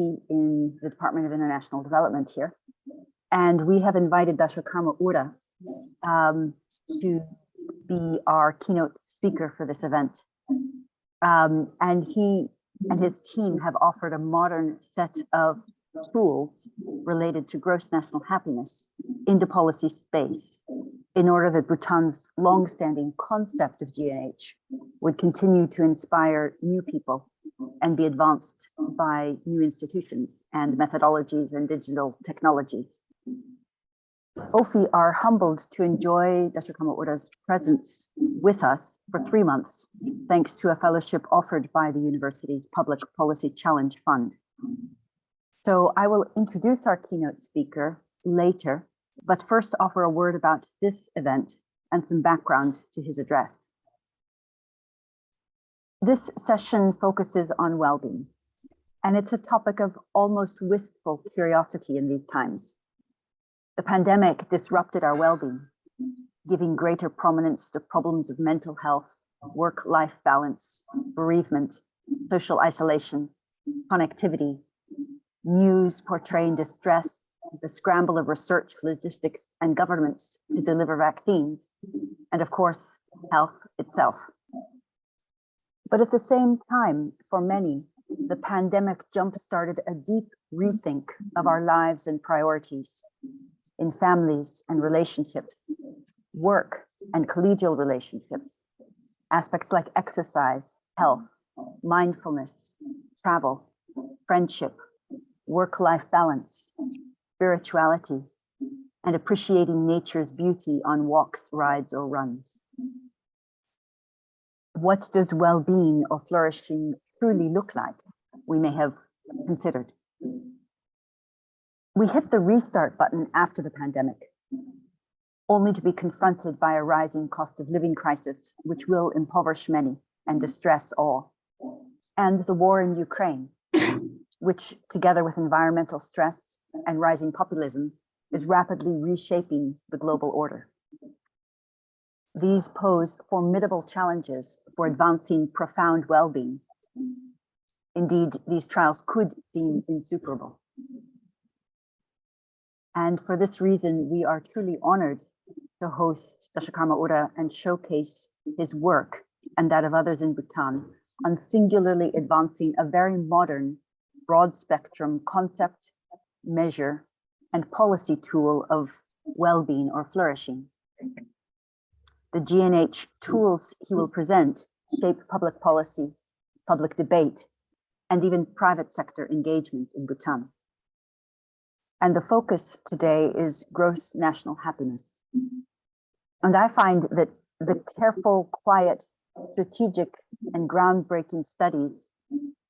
in the Department of International Development here. And we have invited Dasho Karma Ura to be our keynote speaker for this event. And he and his team have offered a modern set of tools related to gross national happiness in the policy space in order that Bhutan's long-standing concept of GNH would continue to inspire new people and be advanced by new institutions and methodologies and digital technologies. OFI are humbled to enjoy Dasho Karma Ura's presence with us for 3 months, thanks to a fellowship offered by the university's Public Policy Challenge Fund. So I will introduce our keynote speaker later, but first offer a word about this event and some background to his address. This session focuses on well-being, and it's a topic of almost wistful curiosity in these times. The pandemic disrupted our well-being, giving greater prominence to problems of mental health, work-life balance, bereavement, social isolation, connectivity, news portraying distress, the scramble of research, logistics, and governments to deliver vaccines, and of course, health itself. But at the same time, for many, the pandemic jump-started a deep rethink of our lives and priorities in families and relationships, work and collegial relationships, aspects like exercise, health, mindfulness, travel, friendship, work-life balance, spirituality, and appreciating nature's beauty on walks, rides, or runs. What does well-being or flourishing truly look like? We may have considered. We hit the restart button after the pandemic, only to be confronted by a rising cost of living crisis, which will impoverish many and distress all, and the war in Ukraine, which, together with environmental stress and rising populism, is rapidly reshaping the global order. These pose formidable challenges for advancing profound well-being. Indeed, these trials could seem insuperable. And for this reason, we are truly honored to host Dasho Karma Ura and showcase his work and that of others in Bhutan on singularly advancing a very modern, broad spectrum concept, measure, and policy tool of well-being or flourishing. The GNH tools he will present shape public policy, public debate, and even private sector engagement in Bhutan. And the focus today is gross national happiness. And I find that the careful, quiet, strategic, and groundbreaking studies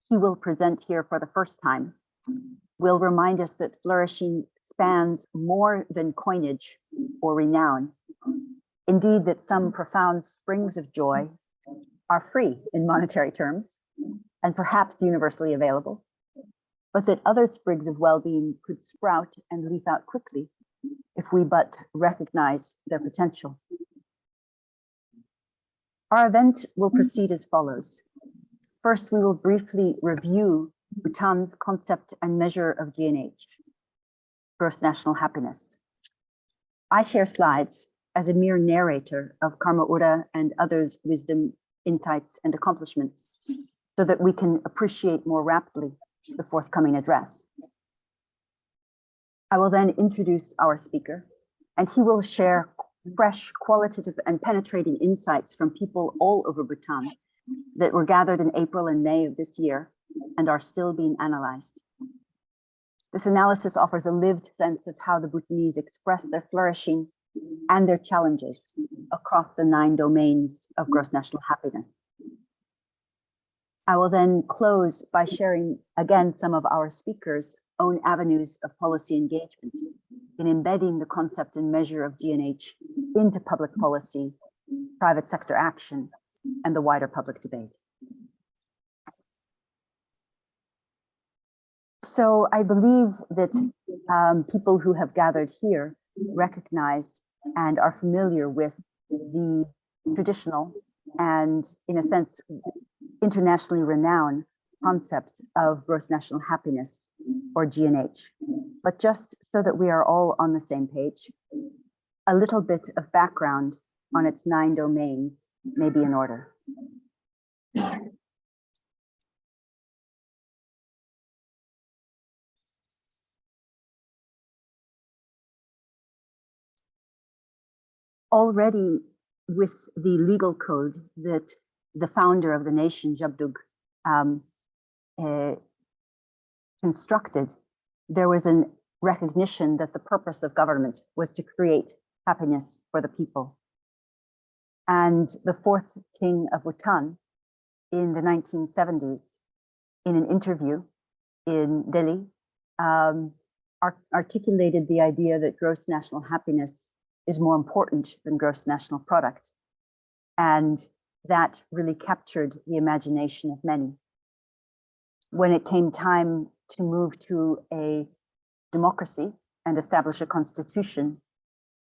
he will present here for the first time will remind us that flourishing spans more than coinage or renown. Indeed, that some profound springs of joy are free in monetary terms and perhaps universally available, but that other sprigs of well-being could sprout and leaf out quickly if we but recognize their potential. Our event will proceed as follows. First, we will briefly review Bhutan's concept and measure of GNH, gross national happiness. I share slides as a mere narrator of Karma Ura and others' wisdom, insights, and accomplishments, so that we can appreciate more rapidly the forthcoming address. I will then introduce our speaker, and he will share fresh, qualitative, and penetrating insights from people all over Bhutan that were gathered in April and May of this year and are still being analyzed. This analysis offers a lived sense of how the Bhutanese express their flourishing and their challenges across the 9 domains of gross national happiness. I will then close by sharing again some of our speakers' own avenues of policy engagement in embedding the concept and measure of GNH into public policy, private sector action, and the wider public debate. So I believe that people who have gathered here recognize and are familiar with the traditional and, in a sense, internationally renowned concept of gross national happiness or GNH. But just so that we are all on the same page, a little bit of background on its 9 domains may be in order. Already with the legal code that the founder of the nation, Jabdug, constructed, there was a recognition that the purpose of government was to create happiness for the people. And the 4th king of Bhutan in the 1970s, in an interview in Delhi, articulated the idea that gross national happiness is more important than gross national product. And that really captured the imagination of many. When it came time to move to a democracy and establish a constitution,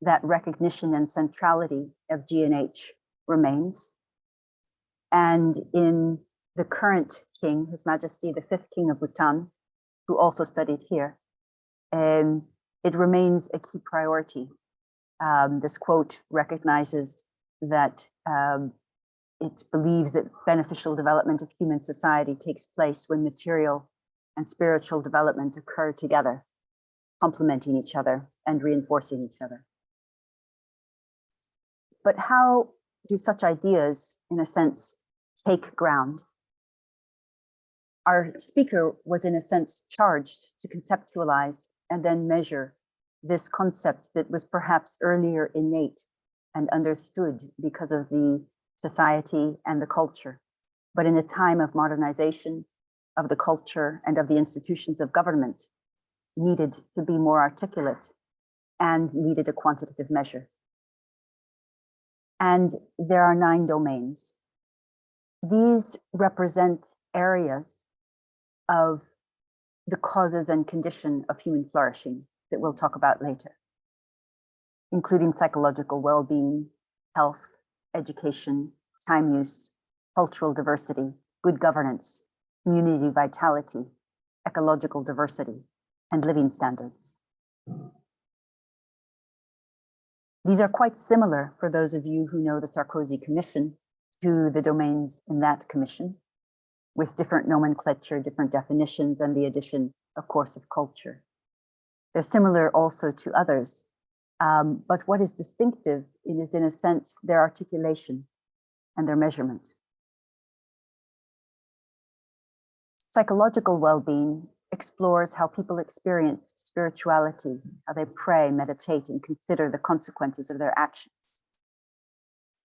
that recognition and centrality of GNH remains. And in the current king, His Majesty, the 5th King of Bhutan, who also studied here, it remains a key priority. This quote recognizes that it believes that beneficial development of human society takes place when material and spiritual development occur together, complementing each other and reinforcing each other. But how do such ideas, in a sense, take ground? Our speaker was, in a sense, charged to conceptualize and then measure this concept that was perhaps earlier innate and understood because of the society and the culture. But in a time of modernization of the culture and of the institutions of government, needed to be more articulate and needed a quantitative measure. And there are 9 domains. These represent areas of the causes and condition of human flourishing that we'll talk about later, including psychological well-being, health, education, time use, cultural diversity, good governance, community vitality, ecological diversity, and living standards. These are quite similar, for those of you who know the Sarkozy Commission, to the domains in that commission, with different nomenclature, different definitions, and the addition, of course, of culture. They're similar also to others, but what is distinctive is, in a sense, their articulation and their measurement. Psychological well-being explores how people experience spirituality, how they pray, meditate, and consider the consequences of their actions.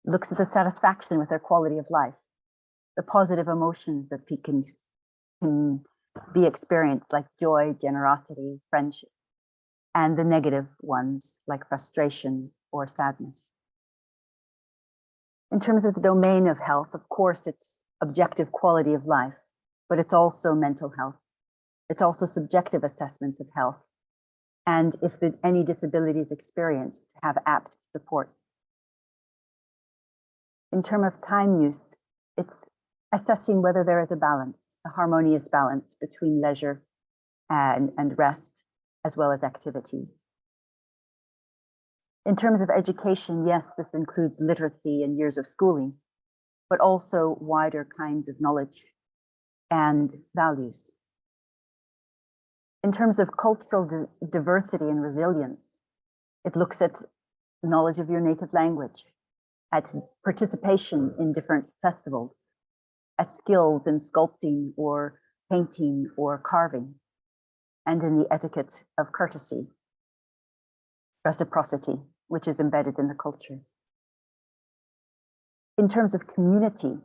It looks at the satisfaction with their quality of life, the positive emotions that can be experienced, like joy, generosity, friendship, and the negative ones, like frustration or sadness. In terms of the domain of health, of course, it's objective quality of life, but it's also mental health. It's also subjective assessments of health. And if any disability is experienced, have apt support. In terms of time use, it's assessing whether there is a balance, a harmonious balance between leisure and rest, as well as activities. In terms of education, yes, this includes literacy and years of schooling, but also wider kinds of knowledge and values. In terms of cultural diversity and resilience, it looks at knowledge of your native language, at participation in different festivals, at skills in sculpting or painting or carving, and in the etiquette of courtesy, reciprocity, which is embedded in the culture. In terms of community,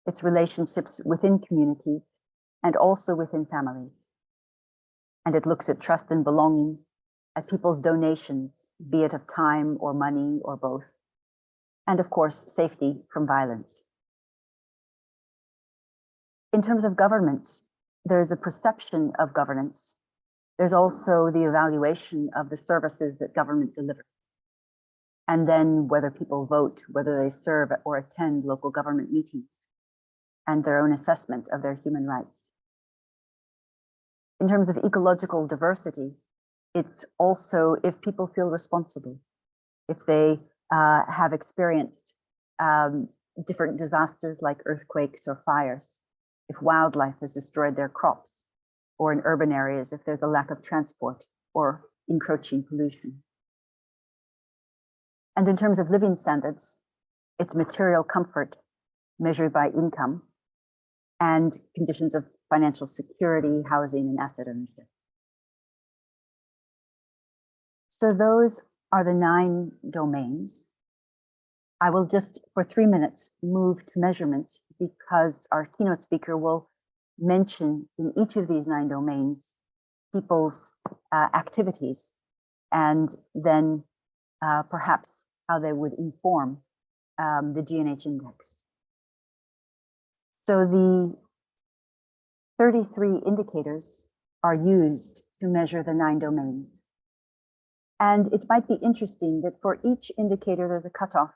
it's relationships within communities and also within families. And it looks at trust and belonging, at people's donations, be it of time or money or both. And of course, safety from violence. In terms of governments, there's a perception of governance. There's also the evaluation of the services that government delivers. And then whether people vote, whether they serve or attend local government meetings, and their own assessment of their human rights. In terms of ecological diversity, it's also if people feel responsible, if they have experienced different disasters like earthquakes or fires, if wildlife has destroyed their crops, or in urban areas, if there's a lack of transport or encroaching pollution. And in terms of living standards, it's material comfort measured by income and conditions of financial security, housing, and asset ownership. So those are the 9 domains. I will just, for 3 minutes, move to measurements because our keynote speaker will mention in each of these 9 domains people's activities and then perhaps how they would inform the GNH index. So the 33 indicators are used to measure the 9 domains. And it might be interesting that for each indicator, there's a cutoff,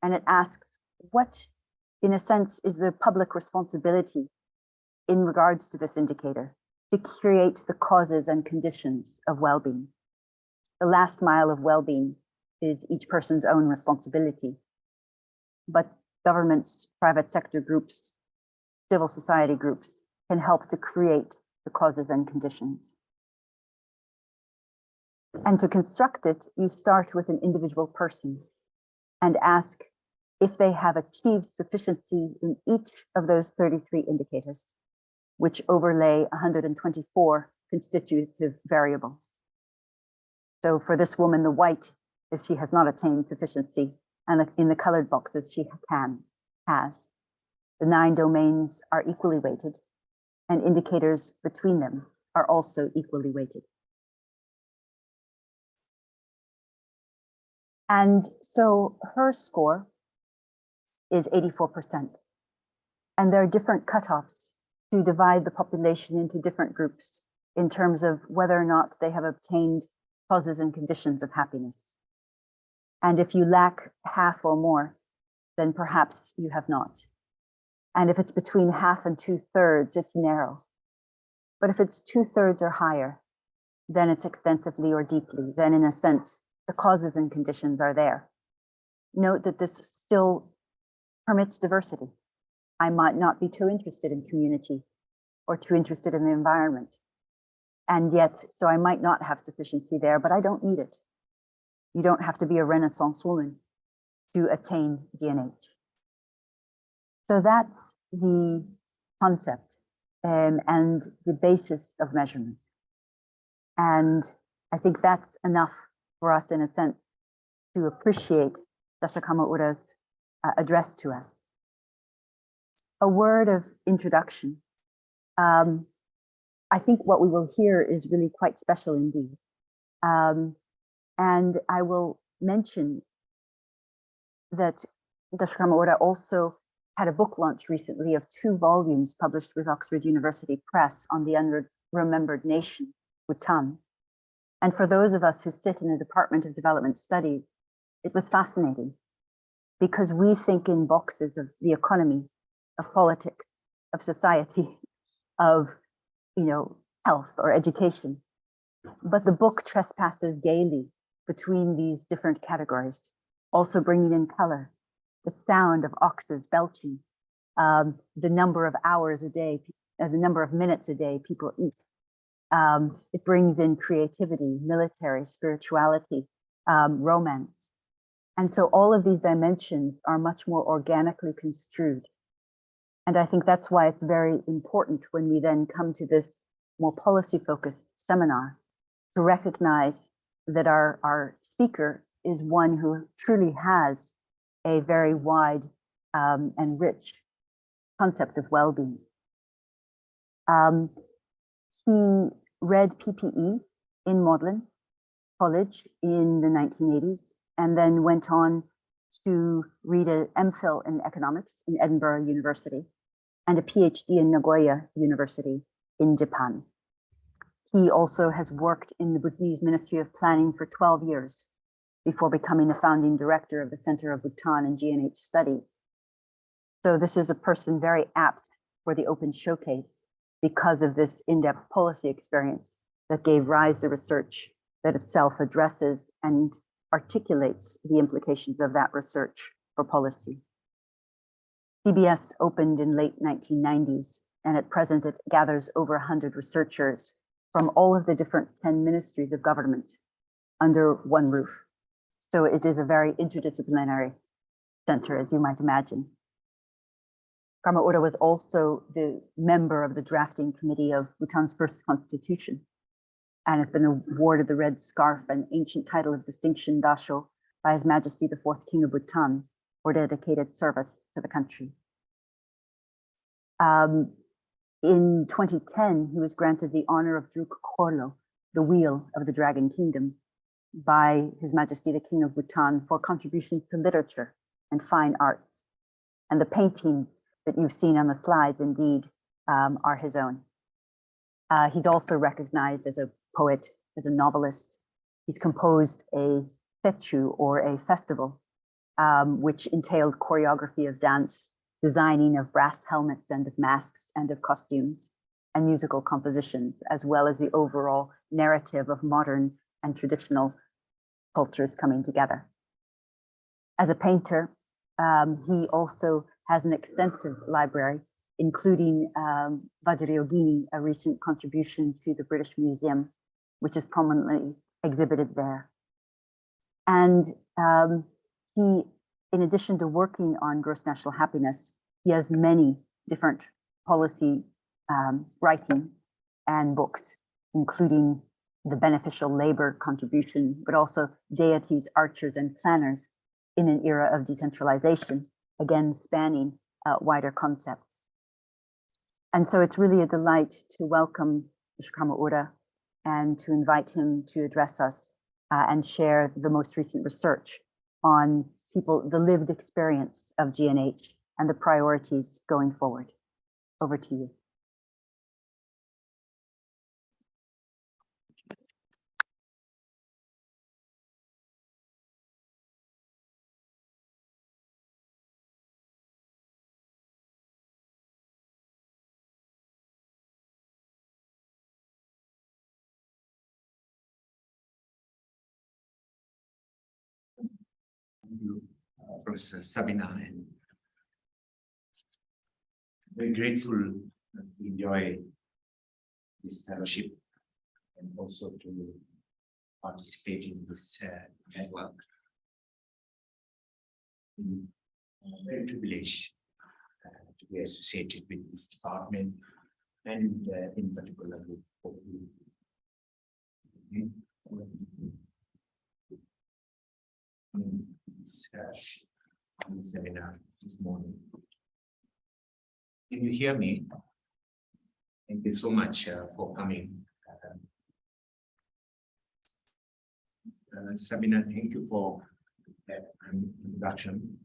and it asks what, in a sense, is the public responsibility in regards to this indicator to create the causes and conditions of well-being. The last mile of well-being is each person's own responsibility, but governments, private sector groups, civil society groups can help to create the causes and conditions. And to construct it, you start with an individual person and ask if they have achieved sufficiency in each of those 33 indicators, which overlay 124 constitutive variables. So for this woman, the white is she has not attained sufficiency, and in the colored boxes she has. The 9 domains are equally weighted, and indicators between them are also equally weighted. And so her score is 84%. And there are different cutoffs to divide the population into different groups in terms of whether or not they have obtained causes and conditions of happiness. And if you lack half or more, then perhaps you have not. And if it's between half and 2/3, it's narrow. But if it's 2/3 or higher, then it's extensively or deeply. Then in a sense, the causes and conditions are there. Note that this still permits diversity. I might not be too interested in community or too interested in the environment. And yet, so I might not have sufficiency there, but I don't need it. You don't have to be a Renaissance woman to attain GNH. So that's the concept and the basis of measurement. And I think that's enough for us, in a sense, to appreciate Dasho Karma Ura's address to us. A word of introduction. I think what we will hear is really quite special indeed. And I will mention that Dasho Karma Ura also had a book launch recently of 2 volumes published with Oxford University Press on the unremembered nation, Bhutan. And for those of us who sit in the Department of Development Studies, it was fascinating because we think in boxes of the economy, of politics, of society, of health or education. But the book trespasses gaily between these different categories, also bringing in color, the sound of oxes belching, the number of hours a day, the number of minutes a day people eat. It brings in creativity, military, spirituality, romance. And so all of these dimensions are much more organically construed. And I think that's why it's very important when we then come to this more policy-focused seminar to recognize that our speaker is one who truly has a very wide and rich concept of well-being. He read PPE in Magdalen College in the 1980s, and then went on to read an MPhil in economics in Edinburgh University and a PhD in Nagoya University in Japan. He also has worked in the Bhutanese Ministry of Planning for 12 years before becoming the founding director of the Center of Bhutan and GNH Studies. So this is a person very apt for the open showcase because of this in-depth policy experience that gave rise to research that itself addresses and articulates the implications of that research for policy. CBS opened in late 1990s, and at present it gathers over 100 researchers from all of the different 10 ministries of government under one roof. So it is a very interdisciplinary center, as you might imagine. Karma Ura was also the member of the drafting committee of Bhutan's first constitution, and has been awarded the Red Scarf, an ancient title of distinction, Dasho, by His Majesty the Fourth King of Bhutan for dedicated service to the country. In 2010, he was granted the honor of Druk Khorlo, the Wheel of the Dragon Kingdom, by His Majesty the King of Bhutan for contributions to literature and fine arts. And the paintings that you've seen on the slides indeed are his own. He's also recognized as a poet, as a novelist. He's composed a sechu, or a festival, which entailed choreography of dance, designing of brass helmets and of masks and of costumes, and musical compositions, as well as the overall narrative of modern and traditional cultures coming together. As a painter, he also has an extensive library, including Vajrayogini, a recent contribution to the British Museum, which is prominently exhibited there. And he, in addition to working on gross national happiness, he has many different policy writings and books, including the beneficial labor contribution, but also deities, archers, and planners in an era of decentralization, again, spanning wider concepts. And so it's really a delight to welcome Dasho Karma Ura and to invite him to address us and share the most recent research on the lived experience of GNH and the priorities going forward. Over to you. Thank you, Professor Sabina, and very grateful to enjoy this fellowship and also to participate in this network. I'm very privileged to be associated with this department, and in particular with this seminar this morning. Can you hear me? Thank you so much for coming. Sabina, thank you for that introduction.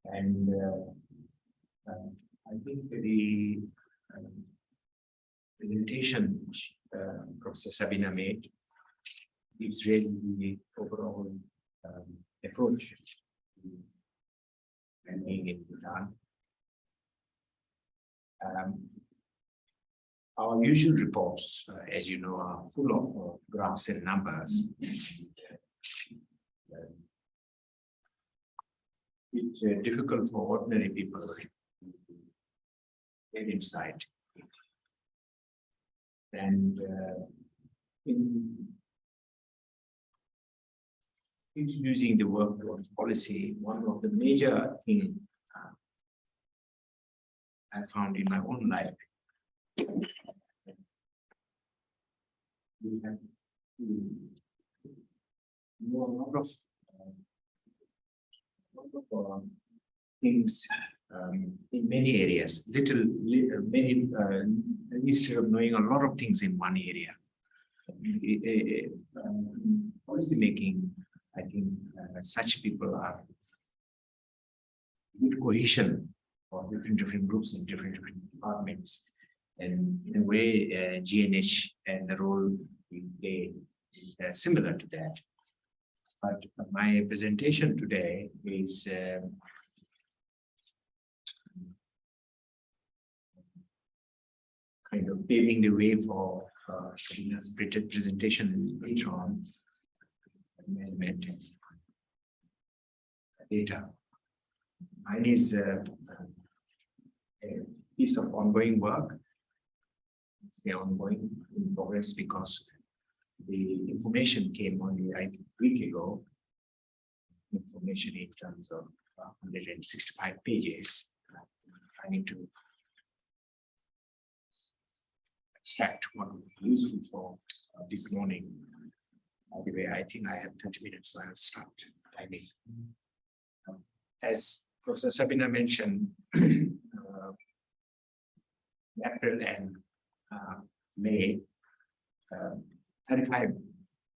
And I think the presentation which Professor Sabina made gives really the overall approach to being in Bhutan. Our usual reports, as you know, are full of graphs and numbers. It's difficult for ordinary people to get inside. And in introducing the work towards policy, one of the major things I found in my own life, we have to know a lot of things in many areas. Instead of knowing a lot of things in one area. Policy making, I think such people are good cohesion for different groups in different departments. And in a way, GNH and the role we play is similar to that. But my presentation today is kind of paving the way for Shabina's presentation later on. Management data. Mine is a piece of ongoing work. It's the ongoing in progress because the information came only a week ago. Information in terms of 165 pages. I need to extract what would be useful for this morning. By the way, I think I have 30 minutes, so I'll start timing. As Professor Sabina mentioned, April and May, 35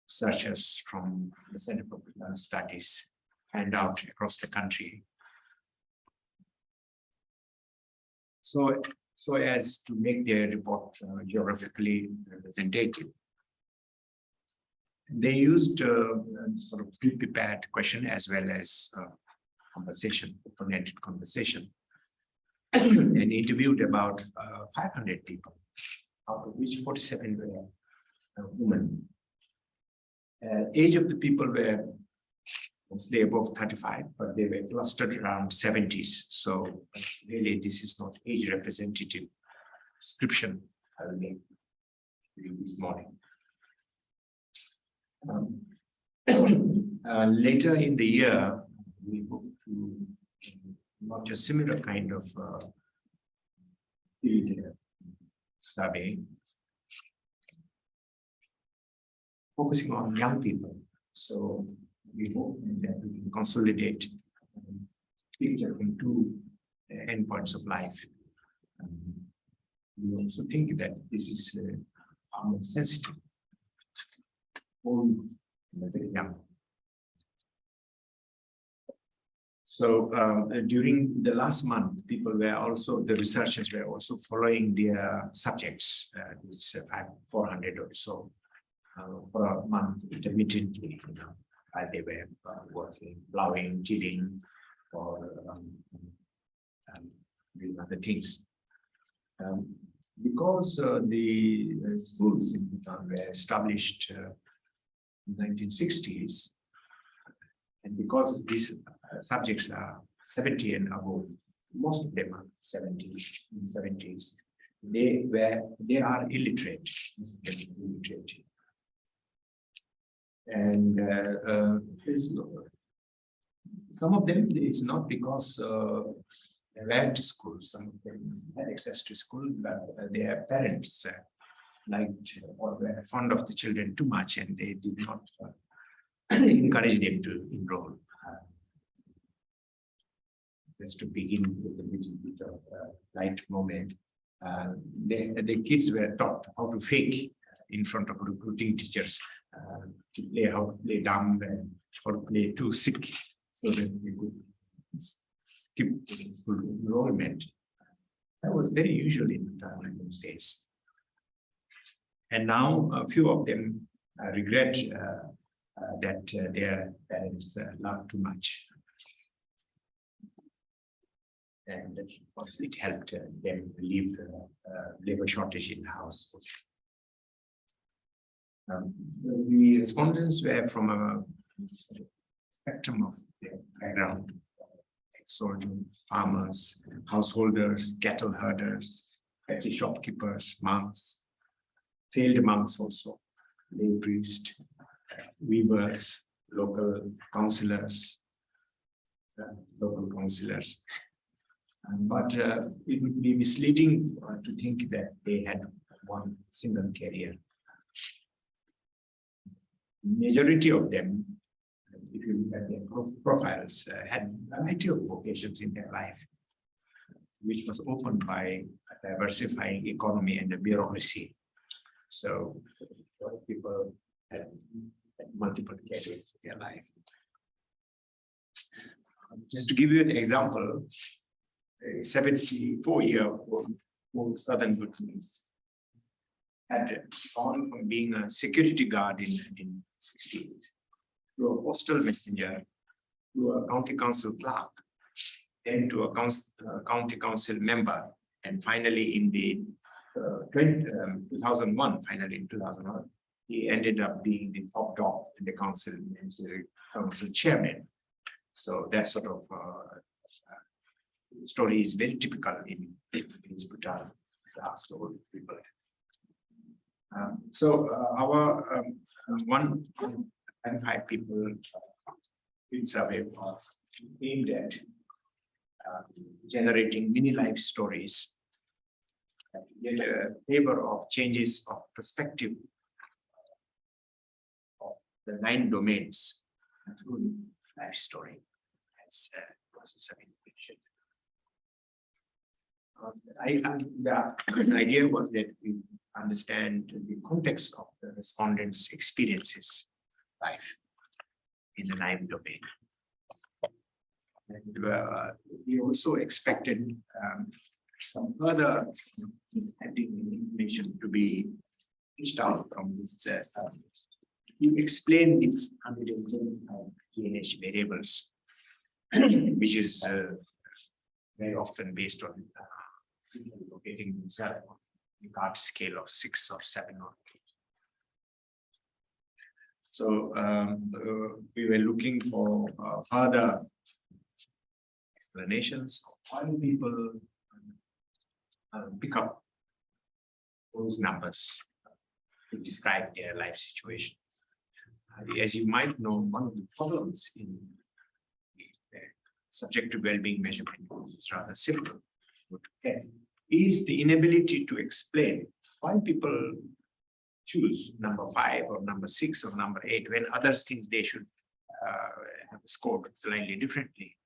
researchers from the Center for Bhutan Studies fanned out across the country. So as to make their report geographically representative. They used sort of pre-prepared question as well as conversation, open-ended conversation, and interviewed about 500 people, out of which 47 were women. Age of the people were mostly above 35, but they were clustered around 70s. So really, this is not age representative description I will make this morning. Later in the year, we hope to launch a similar kind of survey focusing on young people. So we hope that we can consolidate picture in two endpoints of life. We also think that this is more sensitive. Old and very young. So during the last month, people were also, the researchers were also following their subjects, this 400 or so, for a month intermittently, while they were working, plowing, tilling, or doing other things. Because the schools in Bhutan were established in the 1960s, and because these subjects are 70 and above, most of them are 70s, they are illiterate. And some of them, it's not because they went to school. Some of them had access to school, but their parents liked or were fond of the children too much, and they did not encourage them to enroll. Just to begin with a little bit of light moment, the kids were taught how to fake in front of recruiting teachers, to play how to play dumb and how to play too sick, so that we could skip school enrollment. That was very usual in those days. And now a few of them regret that their parents loved too much. And it helped them relieve labor shortage in the house. The respondents were from a spectrum of their background: soldiers, farmers, householders, cattle herders, petty shopkeepers, monks, failed monks also, lay priests, weavers, local councillors. But it would be misleading to think that they had one single career. Majority of them, if you look at their profiles, had a variety of vocations in their life, which was opened by a diversifying economy and a bureaucracy. So people had multiple careers in their life. Just to give you an example, a 74-year-old Southern Bhutanese had gone from being a security guard in the 1960s to a postal messenger, to a county council clerk, then to a county council member, and finally in the 2001, finally in 2001, he ended up being the top dog in the council, the council chairman. So that sort of story is very typical in Bhutan, the asked old people. Our 1.5 people in survey was aimed at generating mini life stories, get a flavor of changes of perspective of the 9 domains through life story, as Professor mentioned. The idea was that we understand the context of the respondents' experiences, life in the 9 domain. And we also expected some further information to be reached out from this to explain these 125 GNH variables, which is very often based on locating themselves on the Gard scale of 6 or 7 or 8. So we were looking for further explanations of why people pick up those numbers to describe their life situation. As you might know, one of the problems in subjective well-being measurement is rather simple, is the inability to explain why people choose number 5 or number 6 or number 8 when others think they should have scored slightly differently.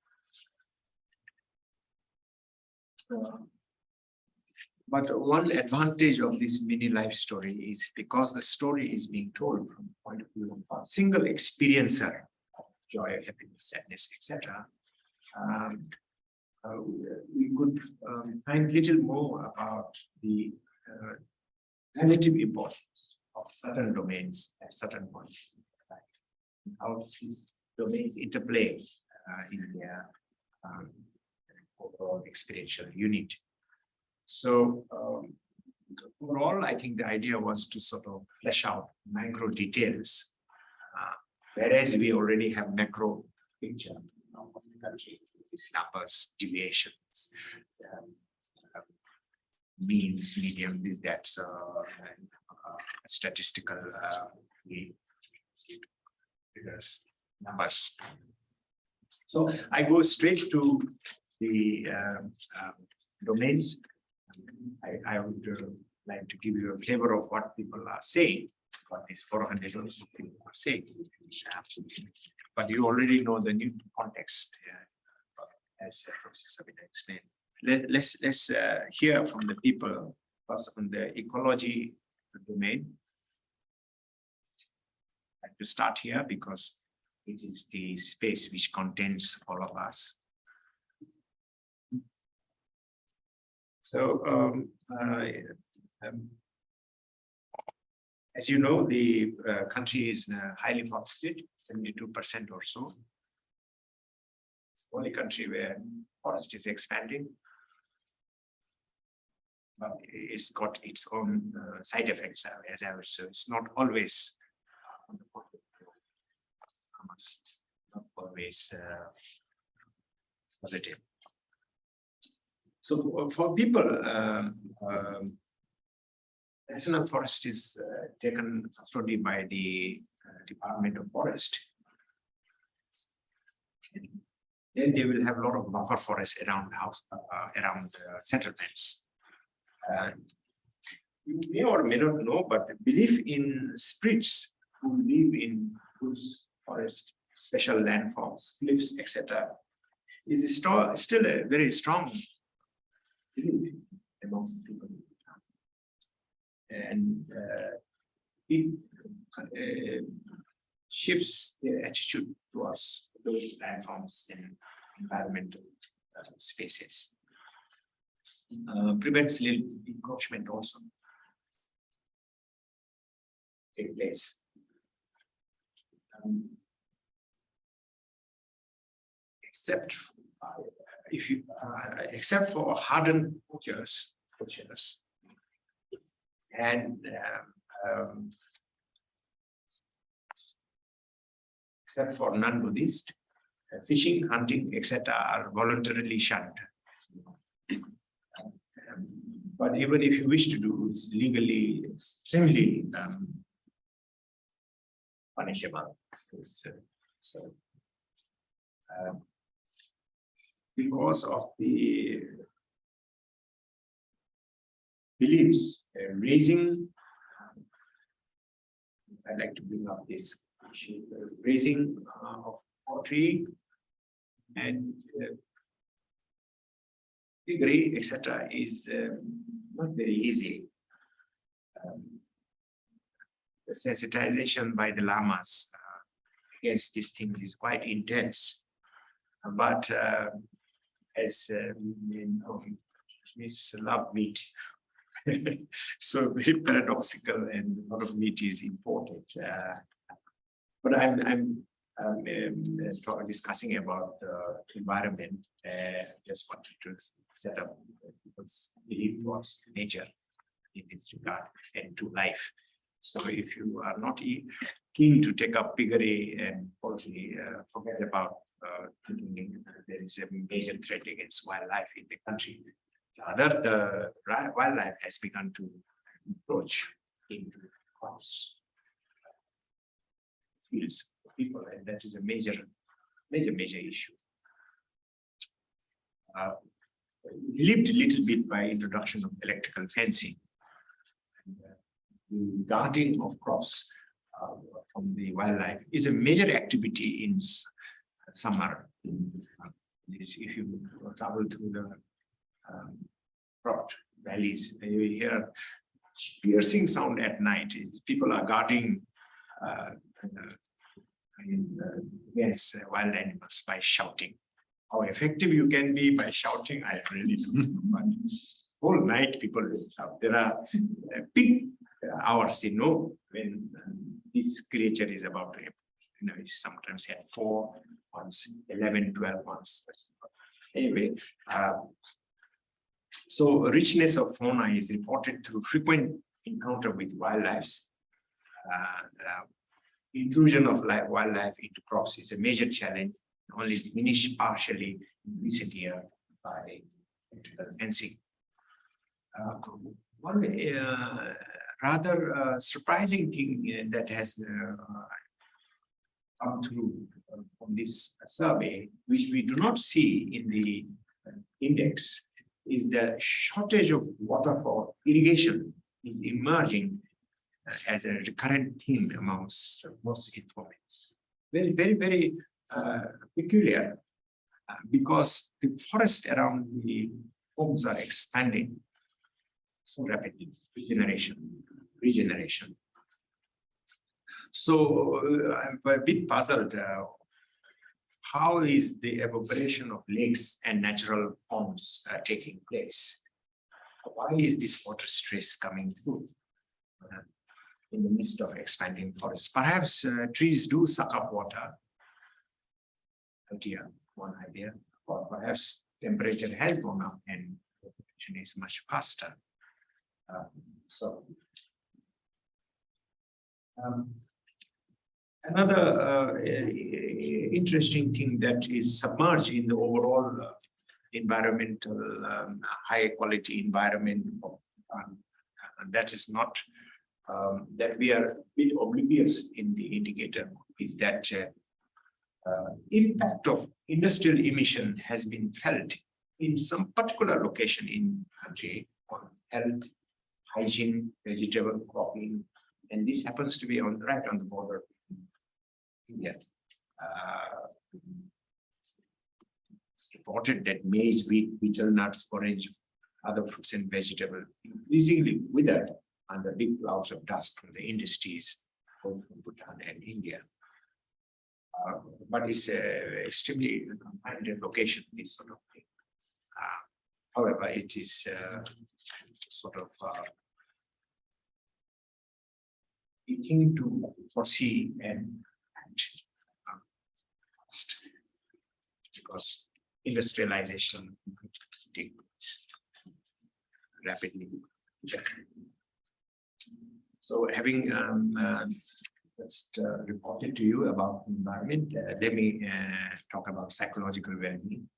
But one advantage of this mini life story is because the story is being told from the point of view of a single experiencer of joy, happiness, sadness, etc. We could find little more about the relative importance of certain domains at certain points in life, how these domains interplay in their overall experiential unit. So overall, I think the idea was to sort of flesh out micro details, whereas we already have macro picture of the country, these numbers, deviations, means, medium, that's statistical figures, numbers. So I go straight to the domains. I would like to give you a flavor of what people are saying, what these 400 people are saying. But you already know the new context, as Professor Sabina explained. Let's hear from the people first on the ecology domain. I'd like to start here because it is the space which contains all of us. So, as you know, the country is highly forested, 72% or so. It's the only country where forest is expanding, but it's got its own side effects as ever. So it's not always on the point of view, not always positive. So for people, national forest is taken custody by the Department of Forest. Then they will have a lot of buffer forests around around settlements. You may or may not know, but belief in spirits who live in whose forest, special landforms, cliffs, etc., is still a very strong belief amongst the people. And it shifts their attitude towards those landforms and environmental spaces. Prevents little encroachment also take place. Except for hardened poachers, And except for non-Buddhist, fishing, hunting, etc. are voluntarily shunned. But even if you wish to do, it's legally extremely punishable. Because of the beliefs, raising, I'd like to bring up this issue, raising of poultry and piggery, etc., is not very easy. The sensitization by the lamas against these things is quite intense. But as Miss love meat, so very paradoxical, and a lot of meat is imported. But I'm discussing about the environment. Just wanted to set up people's belief towards nature in this regard and to life. So if you are not keen to take up piggery and poultry, forget about thinking there is a major threat against wildlife in the country. The wildlife has begun to approach into crops, fields of people, and that is a major issue. Relieved a little bit by introduction of electrical fencing. The guarding of crops from the wildlife is a major activity in summer. If you travel through the cropped valleys, you hear piercing sound at night. People are guarding against wild animals by shouting. How effective you can be by shouting, I really don't know. But whole night people will shout. There are big hours, they know when this creature is about to happen. You know, he sometimes had 4 months, 11, 12 months. Anyway, so richness of fauna is reported through frequent encounter with wildlife. Intrusion of wildlife into crops is a major challenge, only diminished partially in recent years by electrical fencing. One rather surprising thing that has come through from this survey, which we do not see in the index, is the shortage of water for irrigation is emerging as a recurrent theme amongst most informants. Very, very, very peculiar, because the forest around the homes are expanding so rapidly, regeneration. So I'm a bit puzzled. How is the evaporation of lakes and natural ponds taking place? Why is this water stress coming through in the midst of expanding forests? Perhaps trees do suck up water. One idea. Or perhaps temperature has gone up and evaporation is much faster. Another interesting thing that is submerged in the overall environmental, high quality environment, that is not, that we are a bit oblivious in the indicator, is that impact of industrial emission has been felt in some particular location in the country on health, hygiene, vegetable cropping, and this happens to be on right on the border. Yes. It's reported that maize, wheat, betel nuts, orange, other fruits and vegetables increasingly withered under big clouds of dust from the industries both from Bhutan and India. But it's extremely confined location, this sort of thing. However, it is sort of a thing to foresee and fast, because industrialization takes rapidly. So having just reported to you about environment, let me talk about psychological well-being.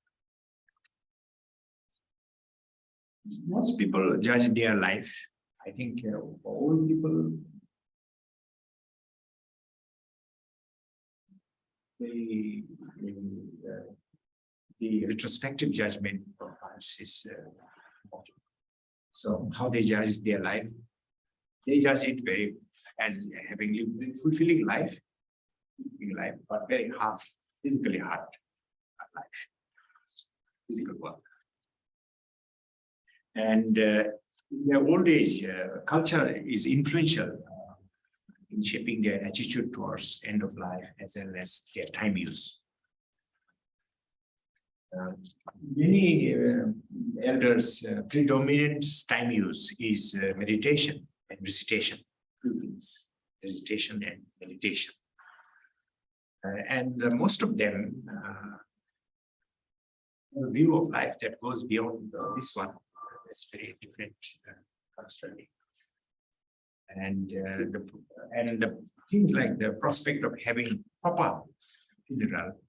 Most people judge their life. I think all people, the retrospective judgment of lives is important. So how they judge their life, they judge it very as having lived a fulfilling life, but very hard, physically hard life, physical work. And in their old age, culture is influential in shaping their attitude towards end of life as well as their time use. Many elders' predominant time use is meditation and recitation. Two things, recitation and meditation. And most of them a view of life that goes beyond this one. It's very different culturally. And the things like the prospect of having proper funeral.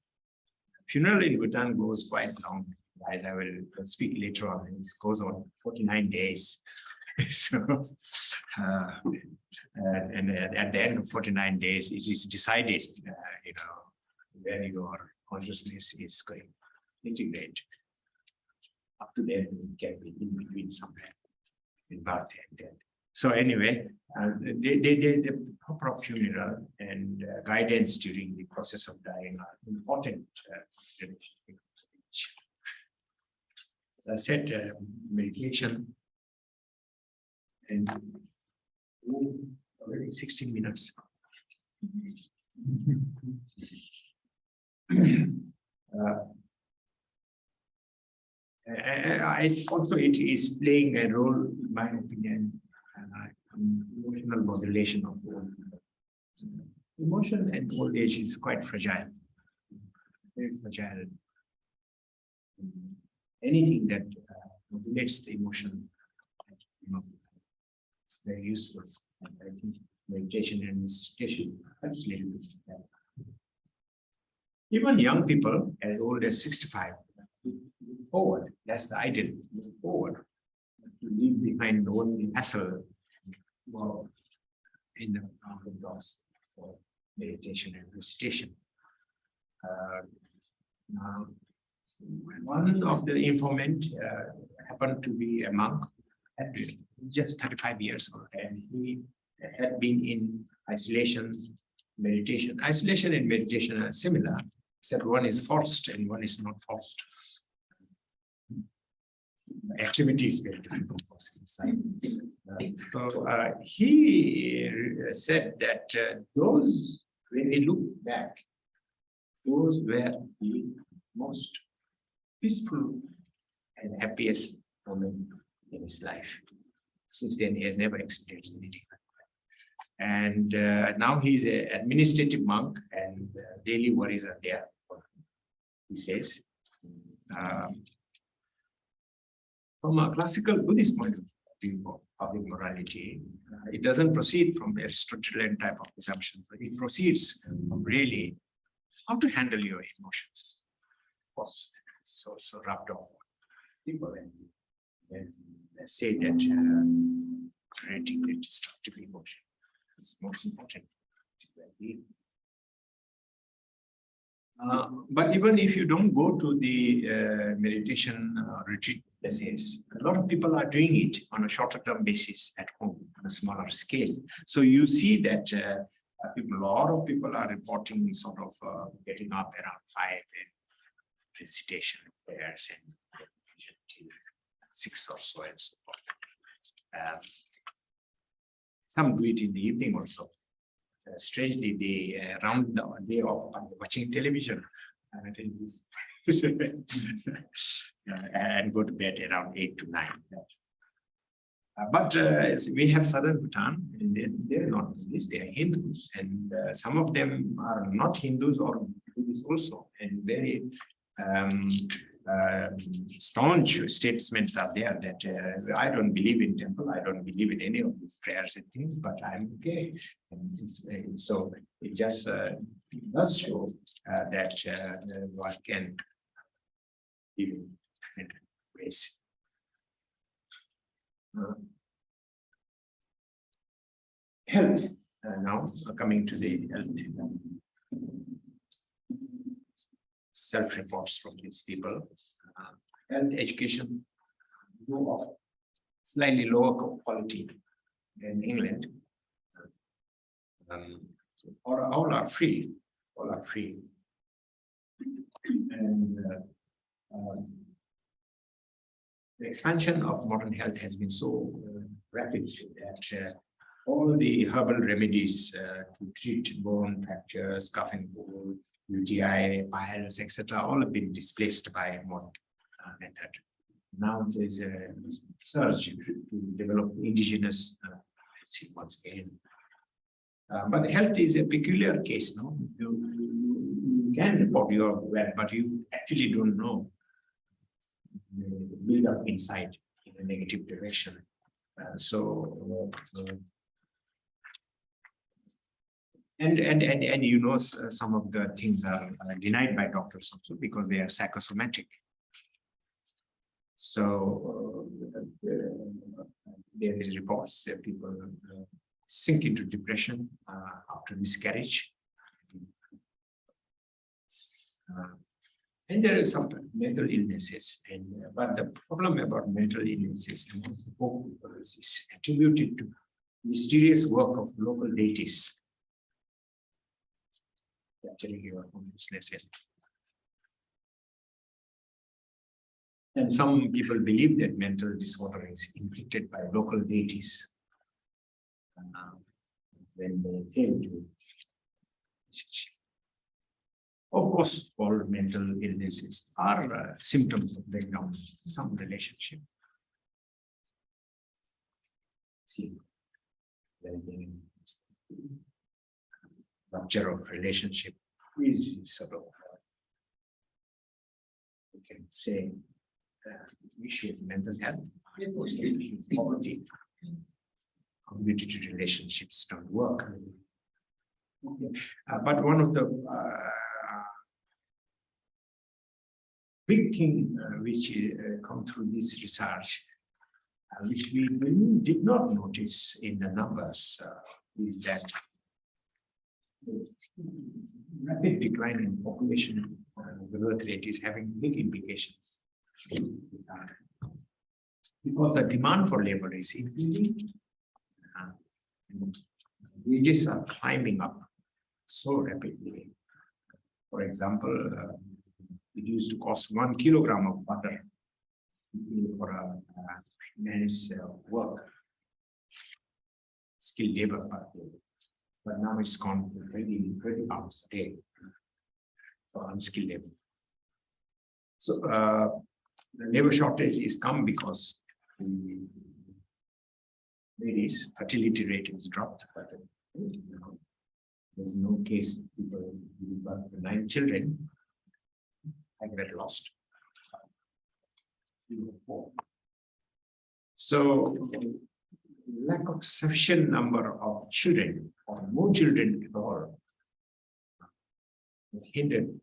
Funeral in Bhutan goes quite long, as I will speak later on. It goes on 49 days. So, and at the end of 49 days, it is decided, where your consciousness is going to integrate. Up to then, it can be in between somewhere, in birth and death. So anyway, the proper funeral and guidance during the process of dying are important. As I said, meditation and already 16 minutes. I also it is playing a role, in my opinion, emotional modulation of the old people. So emotion and old age is quite fragile, very fragile. Anything that modulates the emotion, it's very useful. And I think meditation and meditation absolutely. Even young people as old as 65, forward. That's the ideal. Forward. To leave behind all the hassle in the mountain tops for meditation and recitation. Now, one of the informant happened to be a monk at just 35 years old, and he had been in isolation, meditation. Isolation and meditation are similar, except one is forced and one is not forced. Activity is very different, of course, inside. So he said that those, when they look back, those were the most peaceful and happiest moment in his life. Since then, he has never experienced anything like that. And now he's an administrative monk, and daily worries are there, he says. From a classical Buddhist point of view of public morality, it doesn't proceed from Aristotelian type of assumptions, but it proceeds from really how to handle your emotions. Of course, it's also rubbed off people and say that creating the destructive emotion is most important. But even if you don't go to the meditation retreat places, a lot of people are doing it on a shorter term basis at home on a smaller scale. So you see that a lot of people are reporting sort of getting up around 5 and recitation prayers and 6 or so and so forth. Some do it in the evening also. Strangely, they round the day off by watching television. And I think this and go to bed around 8 to 9. But we have southern Bhutan, and they're not Buddhists, they are Hindus, and some of them are not Hindus or Buddhists also, and very staunch statements are there that I don't believe in temple, I don't believe in any of these prayers and things, but I'm okay. And so it just does show that God can give in different ways. Health. Now coming to the health. Self-reports from these people. Health education, slightly lower quality in England. So all are free. All are free. And the expansion of modern health has been so rapid that all the herbal remedies to treat bone fractures, cough and cold, UTI, piles, etc., all have been displaced by modern method. Now there's a surge to develop indigenous once again. But health is a peculiar case, no? You can report you're well, but you actually don't know the build up inside in a negative direction. And you know, some of the things are denied by doctors also because they are psychosomatic. So there is reports that people sink into depression after miscarriage. And there is some mental illnesses, but the problem about mental illnesses and is attributed to mysterious work of local deities. Telling your homelessness. And some people believe that mental disorder is inflicted by local deities when they fail to. Of course, all mental illnesses are symptoms of breakdown in some relationship. See, well-being, rupture of relationship is sort of, we can say, issue of mental health, mostly issue of poverty. Community relationships don't work. But one of the big thing which come through this research, which we did not notice in the numbers, is that rapid decline in population growth rate is having big implications. Because the demand for labor is increasing, wages are climbing up so rapidly. For example, it used to cost 1 kilogram of butter for a man's work, skilled labor per day. But now it's gone to 20 pounds a day for unskilled labor. So the labor shortage is come because the ladies' fertility rate is dropped. But there's no case people give birth to 9 children. I get lost. So lack of sufficient number of children or no children at all has hindered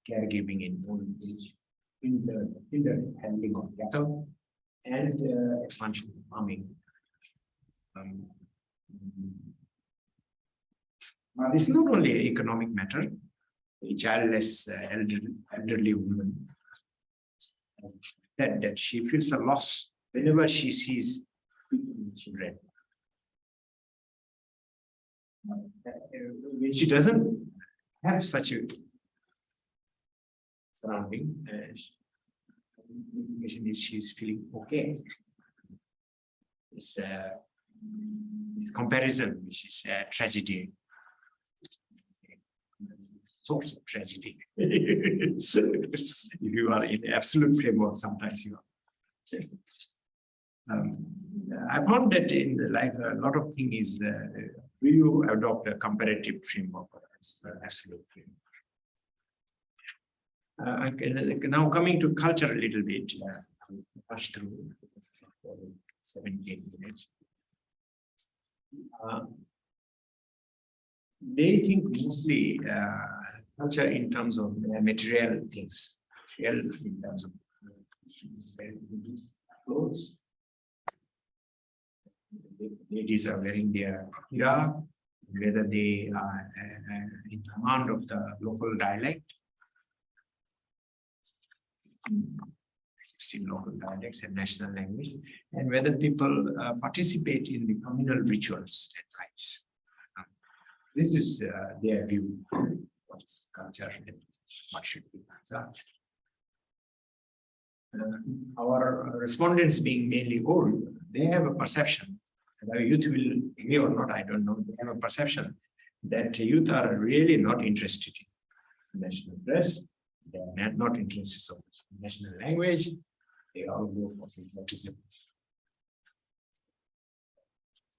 caregiving in old age, hindered handling of cattle and expansion of farming. But it's not only an economic matter. A childless elderly woman said that she feels a loss whenever she sees children. When she doesn't have such a surrounding, information is she's feeling okay. It's comparison, which is a tragedy. Source of tragedy. If you are in absolute framework, sometimes you are. I found that in life a lot of things is do you adopt a comparative framework or absolute framework? Now coming to culture a little bit, rush through 17 minutes. They think mostly culture in terms of material things, in terms of clothes. Ladies are wearing their kira, whether they are in command of the local dialect, 16 local dialects and national language, and whether people participate in the communal rituals and rites. This is their view of what is culture and what should be conserved. Our respondents being mainly old, they have a perception, and the youth will agree or not, I don't know, they have a perception that youth are really not interested in national dress, they are not interested so much in national language, they all go for patriotism.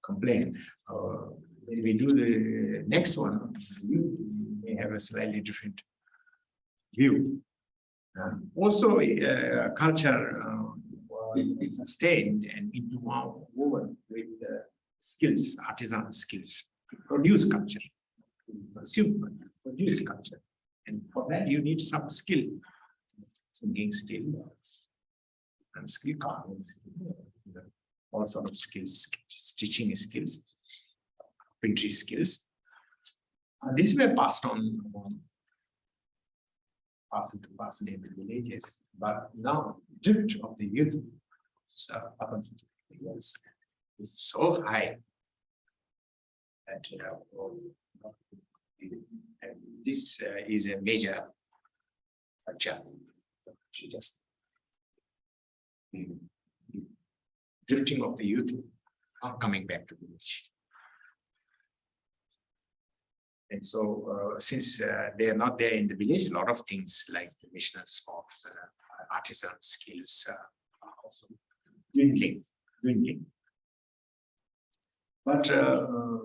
Complain. When we do the next one, we have a slightly different view. Also, culture was sustained and interwoven with skills, artisan skills, to produce culture, to pursue, produce culture. And for that, you need some skill, singing skill, and skill carving, all sorts of skills, stitching skills, carpentry skills. These were passed on, passed in the villages, but now drift of the youth is so high that and this is a major challenge. Just drifting of the youth, not coming back to the village. And so, since they are not there in the village, a lot of things like traditional sports, artisan skills are also dwindling. But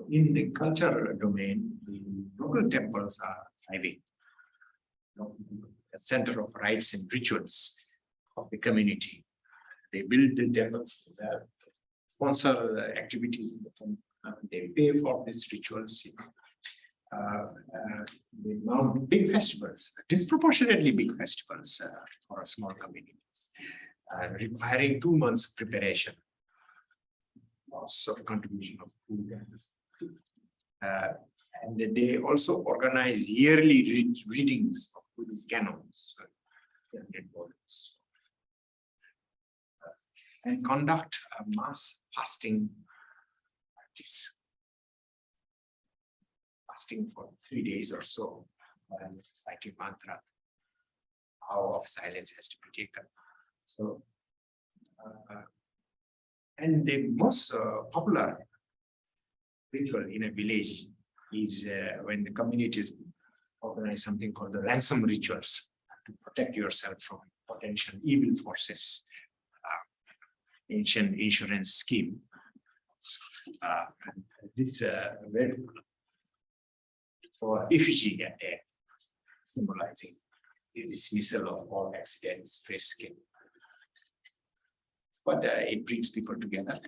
in the cultural domain, the local temples are thriving. A center of rites and rituals of the community. They build the temples, sponsor activities in the temple, they pay for these rituals. They mount big festivals, disproportionately big festivals for a small communities, requiring 2 months preparation, lots of contribution of food. And they also organize yearly readings of Buddhist canons, and conduct a mass fasting practice. Fasting for 3 days or so, and reciting mantra, hour of silence has to be taken. So, and the most popular ritual in a village is when the communities organize something called the ransom rituals to protect yourself from potential evil forces. Ancient insurance scheme. So, this very for effigy at there, symbolizing the dismissal of all accidents, risk. But it brings people together.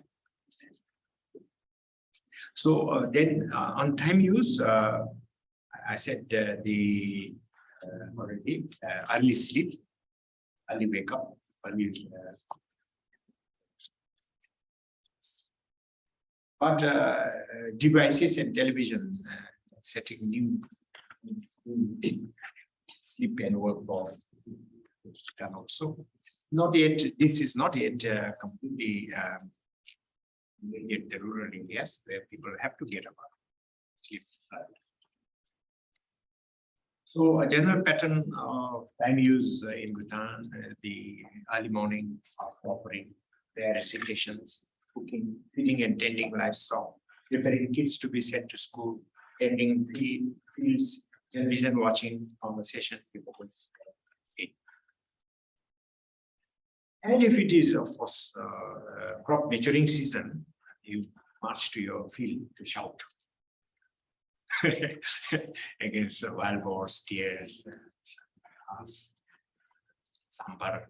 So then on time use, I said the already early sleep, early wake up, early. But devices and television setting new sleep and work for done also. Not yet, this is not yet completely in the rural areas where people have to get up sleep. So a general pattern of time use in Bhutan, the early morning offering, their recitations, cooking, feeding and tending livestock, preparing kids to be sent to school, tending fields, television watching, conversation. And if it is, of course, crop maturing season, you march to your field to shout against wild boars, deers, sambar.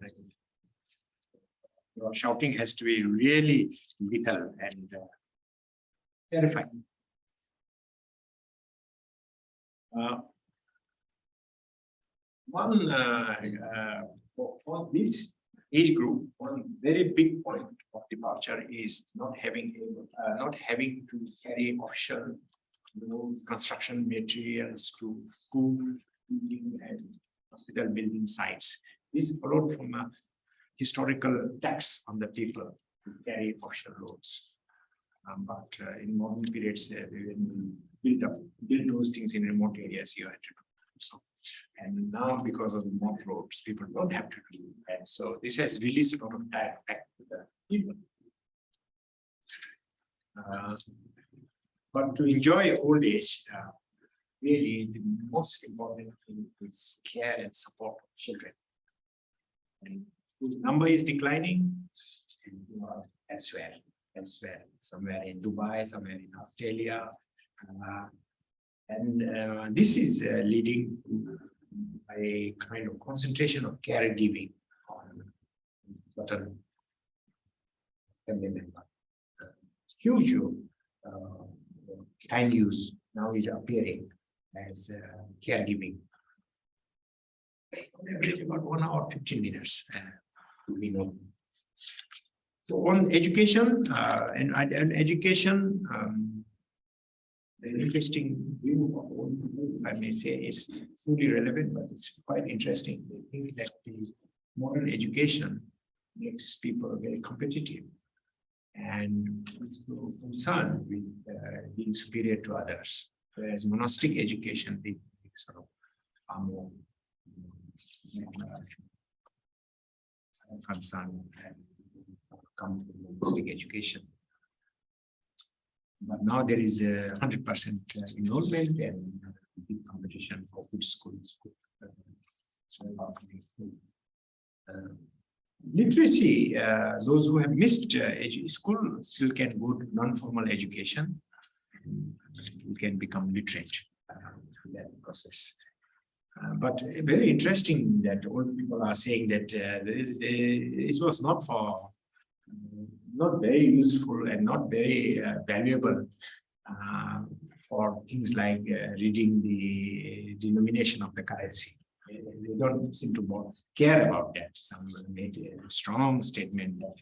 Your shouting has to be really lethal and terrifying. For this age group, one very big point of departure is not having to carry official construction materials to school building and hospital building sites. This followed from a historical tax on the people to carry official loads. But in modern periods, when you build those things in remote areas, you have to do so. And now, because of the mob roads, people don't have to do that. So this has released a lot of time back to the people. But to enjoy old age, really the most important thing is care and support of children. And whose number is declining elsewhere, somewhere in Dubai, somewhere in Australia. And this is leading to a kind of concentration of caregiving on certain family member. Huge time use now is appearing as caregiving. About 1 hour, 15 minutes. We know. So on education and education, the interesting view of old people, I may say, is fully relevant, but it's quite interesting. They think that the modern education makes people very competitive and concerned with being superior to others, whereas monastic education, they sort of far more concerned and come to monastic education. But now there is 100% enrollment and big competition for good schools. Literacy, those who have missed school still can go to non-formal education. You can become literate through that process. But very interesting that old people are saying that this was not very useful and not very valuable for things like reading the denomination of the currency. They don't seem to care about that. Someone made a strong statement that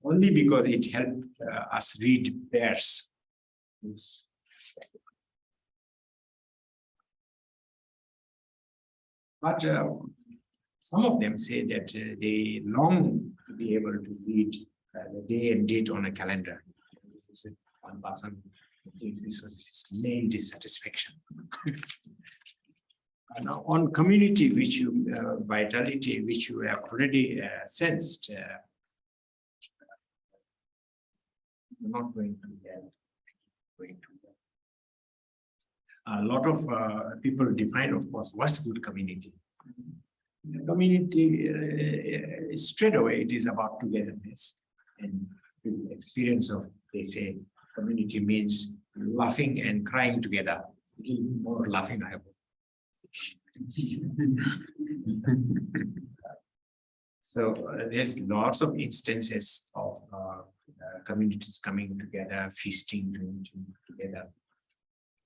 only because it helped us read pairs. But some of them say that they long to be able to read the day and date on a calendar. This is one person who thinks this was his main dissatisfaction. Now, on community, vitality, which you have already sensed, I'm not going to that. A lot of people define, of course, what's good community. Community, straight away, it is about togetherness. And the experience of, they say, community means laughing and crying together. A little more laughing, I hope. So there's lots of instances of communities coming together, feasting, drinking together.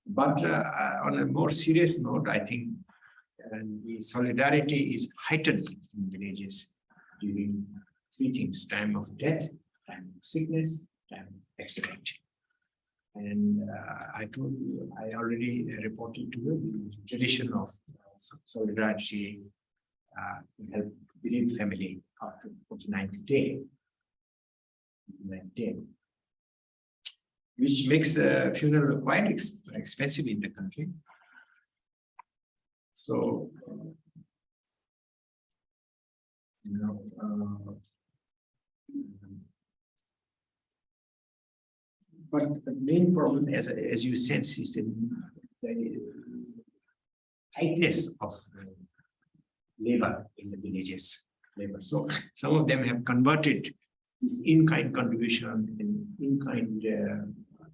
But on a more serious note, I think the solidarity is heightened in villages during three things: time of death, time of sickness, time of accident. And I told you, I already reported to you the tradition of solidarity to help bereaved family after the 49th day. Which makes a funeral quite expensive in the country. So, but the main problem, as you sense, is the tightness of labor in the villages. So some of them have converted this in-kind contribution and in-kind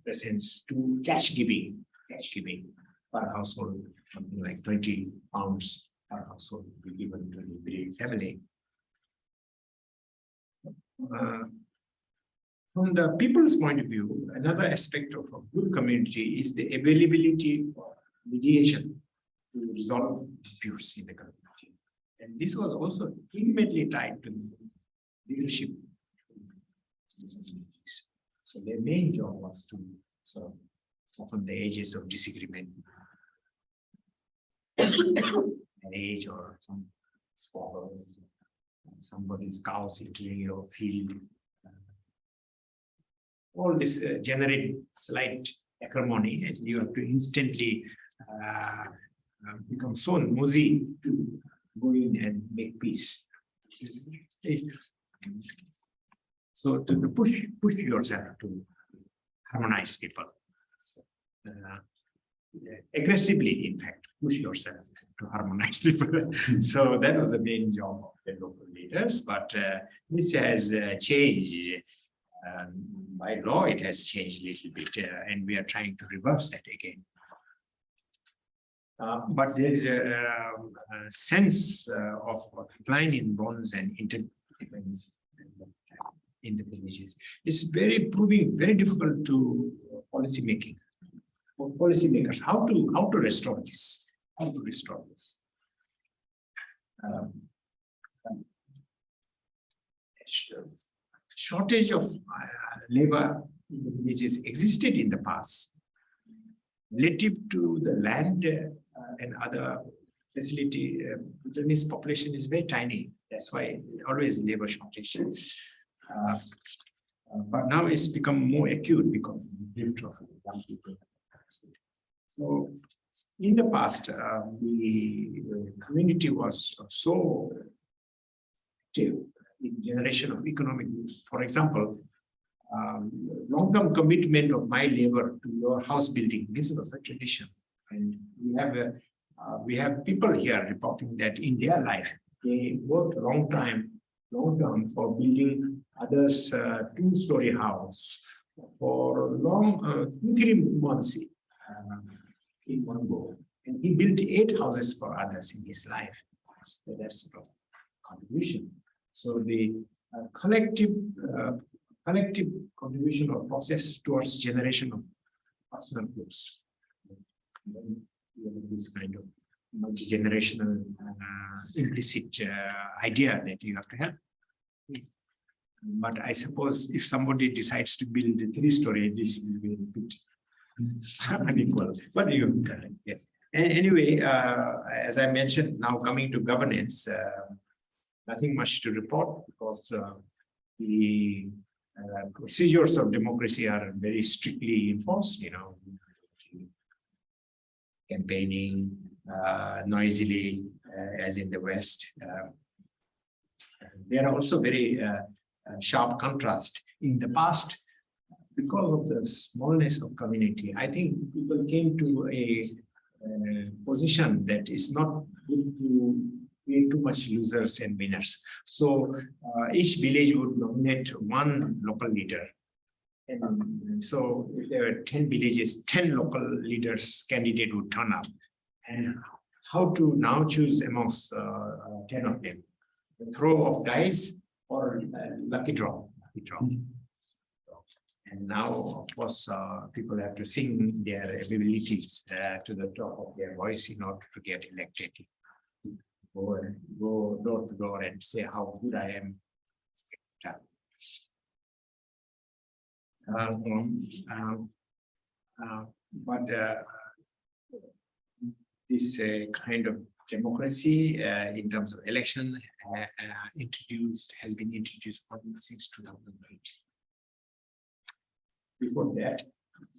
presence to cash giving per household, something like 20 pounds per household will be given to the breeding family. From the people's point of view, another aspect of a good community is the availability of mediation to resolve disputes in the community. And this was also intimately tied to leadership. So their main job was to sort of soften the edges of disagreement, an age or some squabbles, somebody's cows entering your field. All this generate slight acrimony, and you have to instantly become so nosy to go in and make peace. So to push yourself to harmonize people. So, aggressively, in fact, push yourself to harmonize people. So that was the main job of the local leaders, but this has changed. By law, it has changed a little bit, and we are trying to reverse that again. But there is a sense of decline in bonds and interdependence in the villages. It's proving very difficult to policy making. For policymakers, how to restore this? How to restore this? Shortage of labor in the villages existed in the past. Relative to the land and other facility, Bhutanese population is very tiny. That's why always labor shortage. But now it's become more acute because of the drift of young people. So in the past, the community was so active in generation of economic use. For example, long-term commitment of my labor to your house building. This was a tradition, and we have people here reporting that in their life they worked long term for building others' two-story house for long 3 months in one go, and he built 8 houses for others in his life. That's sort of contribution. So the collective contribution or process towards generation of personal goods. Then you have this kind of multi-generational implicit idea that you have to have. But I suppose if somebody decides to build a 3-story, this will be a bit unequal. But you, yes. And anyway, as I mentioned, now coming to governance, nothing much to report because the procedures of democracy are very strictly enforced. You know, campaigning noisily, as in the West. There are also very sharp contrast. In the past, because of the smallness of community, I think people came to a position that is not good to create too much losers and winners. So each village would nominate one local leader. And so if there were 10 villages, 10 local leaders candidate would turn up. And how to now choose amongst 10 of them? The throw of dice or lucky draw? And now, of course, people have to sing their abilities to the top of their voice in order to get elected. Go door to door and say how good I am. But this kind of democracy in terms of election has been introduced since 2008. Before that,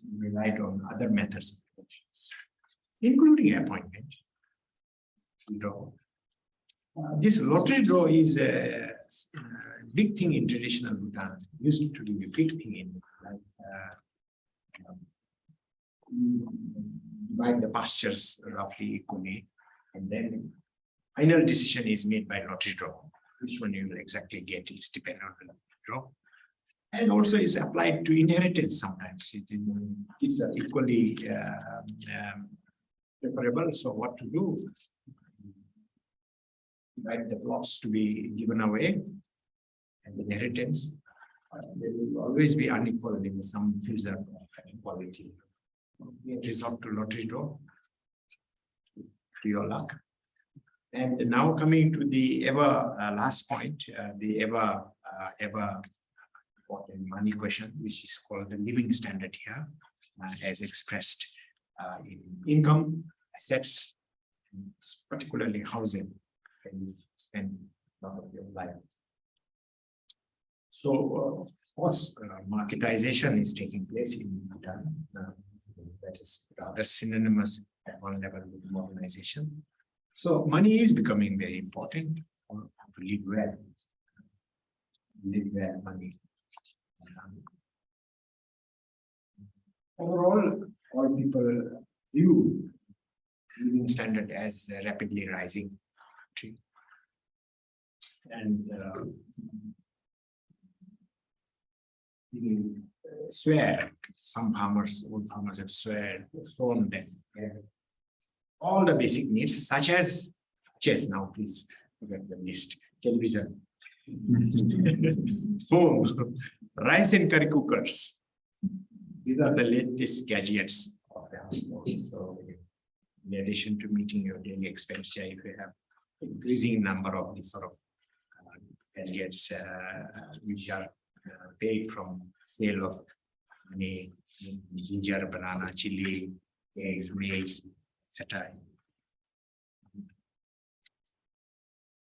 we relied on other methods of elections, including appointment. This lottery draw is a big thing in traditional Bhutan. Used to be a big thing in divide the pastures roughly equally, and then final decision is made by lottery draw. Which one you will exactly get is dependent on the lottery draw. And also is applied to inheritance sometimes. Kids are equally preferable. So what to do? invite the plots to be given away and inheritance. There will always be inequality in some fields of inequality. We resort to lottery draw, to your luck. And now coming to the ever last point, the ever important money question, which is called the living standard here, as expressed in income, assets, and particularly housing, and you spend a lot of your life. So, of course, marketization is taking place in Bhutan. That is rather synonymous at one level with modernization. So, money is becoming very important to live well. Live well, money. Overall, all people view living standard as rapidly rising. And swear, some farmers, old farmers have sworn that all the basic needs, such as now, please look at the list: television, phone, rice and curry cookers. These are the latest gadgets of the household. So, in addition to meeting your daily expenditure, if you have increasing number of these sort of gadgets which are paid from sale of honey, ginger, banana, chili, eggs, maize, etc.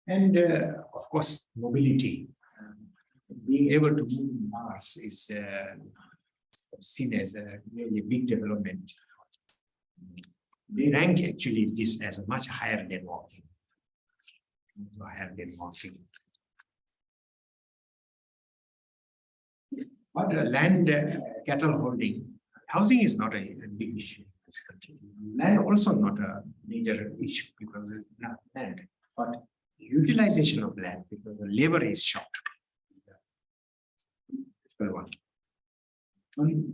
And of course, mobility. Being able to move in Mars is seen as a really big development. They rank actually this as a much higher than walking. But land cattle holding, housing is not a big issue in this country. Land also not a major issue because it's not land, but utilization of land because the labor is short.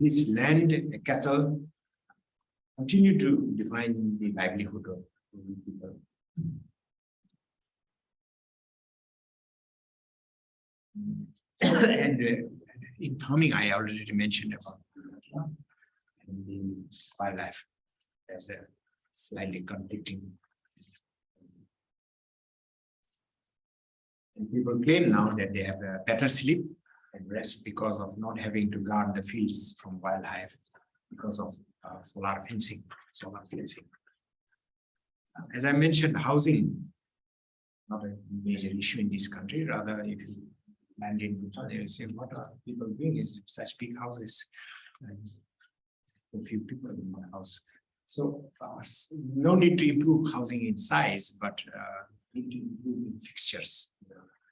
This land cattle continue to define the livelihood of people. And in farming, I already mentioned about the wildlife as a slightly conflicting. And people claim now that they have a better sleep and rest because of not having to guard the fields from wildlife because of solar fencing. As I mentioned, housing, not a major issue in this country. Rather, if you land in Bhutan, you say, what are people doing? Is such big houses? And a few people in my house. So no need to improve housing in size, but need to improve in fixtures,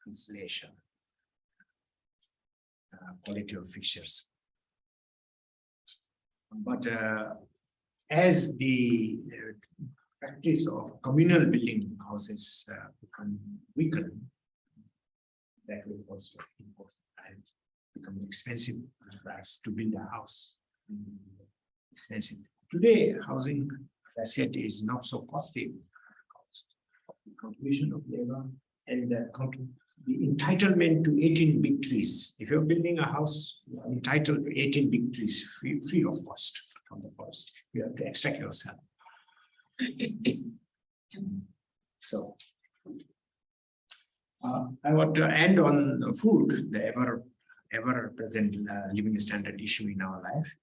insulation, quality of fixtures. But as the practice of communal building houses become weaker, that will also become expensive to build a house. Expensive. Today, housing, as I said, is not so costly. The contribution of labor and the entitlement to 18 big trees. If you're building a house, you are entitled to 18 big trees, free of cost from the forest. You have to extract yourself. So, I want to end on food, the ever present living standard issue in our life.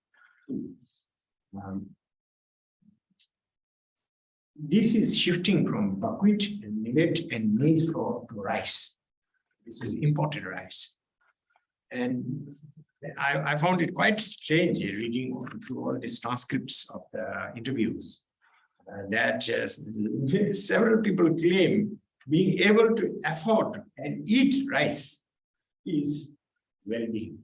This is shifting from buckwheat and millet and maize flour to rice. This is imported rice. And I found it quite strange reading through all these transcripts of the interviews that several people claim being able to afford and eat rice is well-being.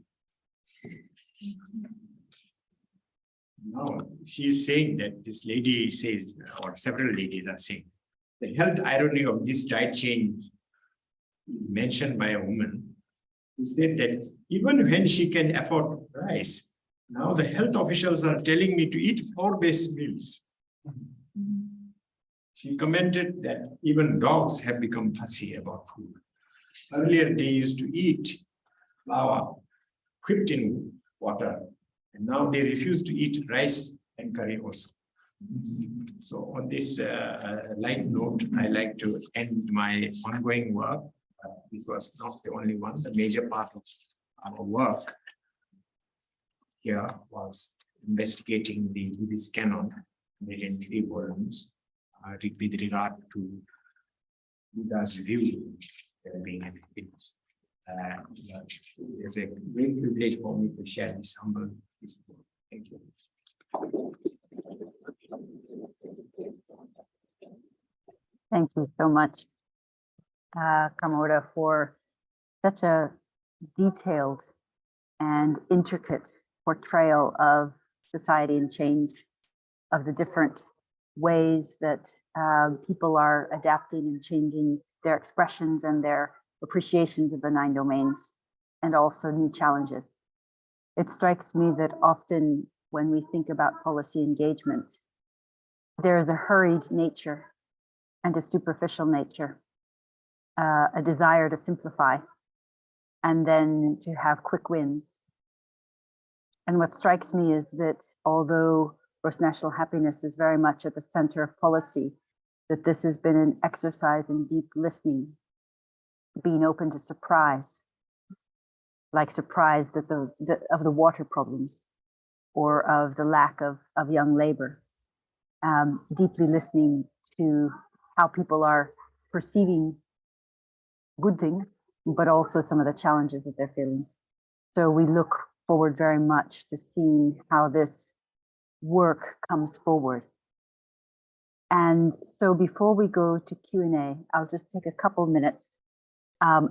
Now, she's saying that this lady says, or several ladies are saying, the health irony of this diet change is mentioned by a woman who said that even when she can afford rice, now the health officials are telling me to eat 4 base meals. She commented that even dogs have become fussy about food. Earlier, they used to eat flour cooked in water, and now they refuse to eat rice and curry also. So on this light note, I like to end my ongoing work. This was not the only one. The major part of our work here was investigating the Buddhist canon in 3 volumes with regard to Buddha's view of being and happiness. It's a great privilege for me to share this humble piece of work. Thank you. Thank you so much, Karma Ura, for such a detailed and intricate portrayal of society and change, of the different ways that people are adapting and changing their expressions and their appreciations of the 9 domains, and also new challenges. It strikes me that often when we think about policy engagement, there is a hurried nature and a superficial nature, a desire to simplify, and then to have quick wins. And what strikes me is that although gross national happiness is very much at the center of policy, that this has been an exercise in deep listening, being open to surprise, like surprise that of the water problems or of the lack of young labor, deeply listening to how people are perceiving good things, but also some of the challenges that they're feeling. So we look forward very much to seeing how this work comes forward. And so before we go to Q&A, I'll just take a couple minutes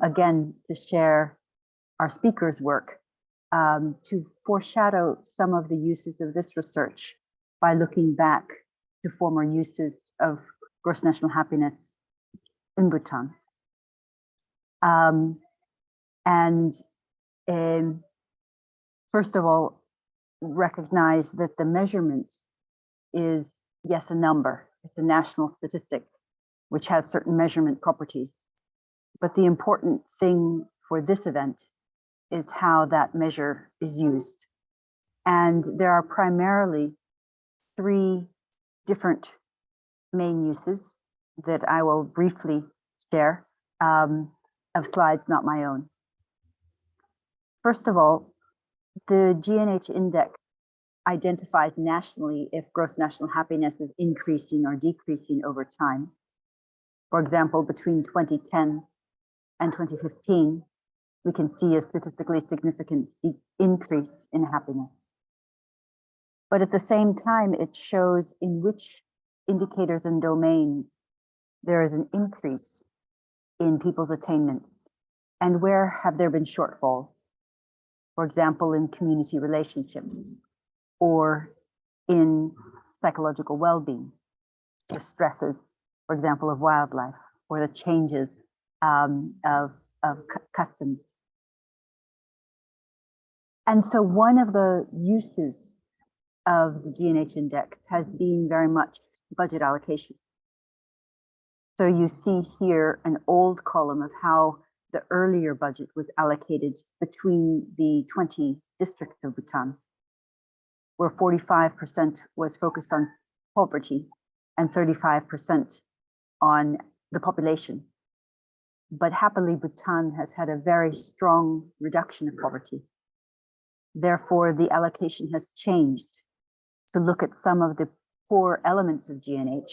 again to share our speakers' work, to foreshadow some of the uses of this research by looking back to former uses of gross national happiness in Bhutan. First of all, recognize that the measurement is, yes, a number. It's a national statistic, which has certain measurement properties. But the important thing for this event is how that measure is used. And there are primarily 3 different main uses that I will briefly share, of slides not my own. First of all, the GNH index identifies nationally if gross national happiness is increasing or decreasing over time. For example, between 2010 and 2015, we can see a statistically significant increase in happiness. But at the same time, it shows in which indicators and domains there is an increase in people's attainments and where have there been shortfalls. For example, in community relationships or in psychological well-being, the stresses, for example, of wildlife or the changes of customs. And so one of the uses of the GNH index has been very much budget allocation. So you see here an old column of how the earlier budget was allocated between the 20 districts of Bhutan, where 45% was focused on poverty and 35% on the population. But happily, Bhutan has had a very strong reduction of poverty. Therefore, the allocation has changed to look at some of the core elements of GNH,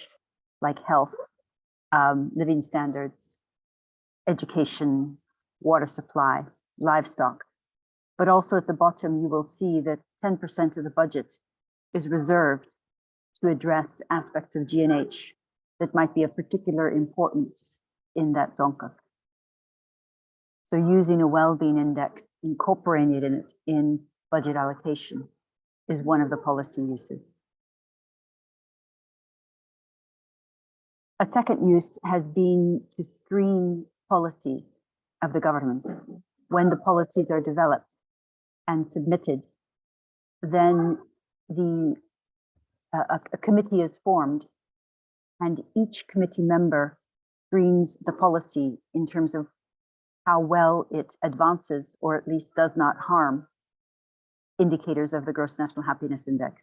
like health, living standards, education, water supply, livestock. But also at the bottom, you will see that 10% of the budget is reserved to address aspects of GNH that might be of particular importance in that Dzongkak. So using a well-being index, incorporating it in budget allocation is one of the policy uses. A second use has been to screen policies of the government. When the policies are developed and submitted, then a committee is formed and each committee member screens the policy in terms of how well it advances or at least does not harm indicators of the Gross National Happiness Index.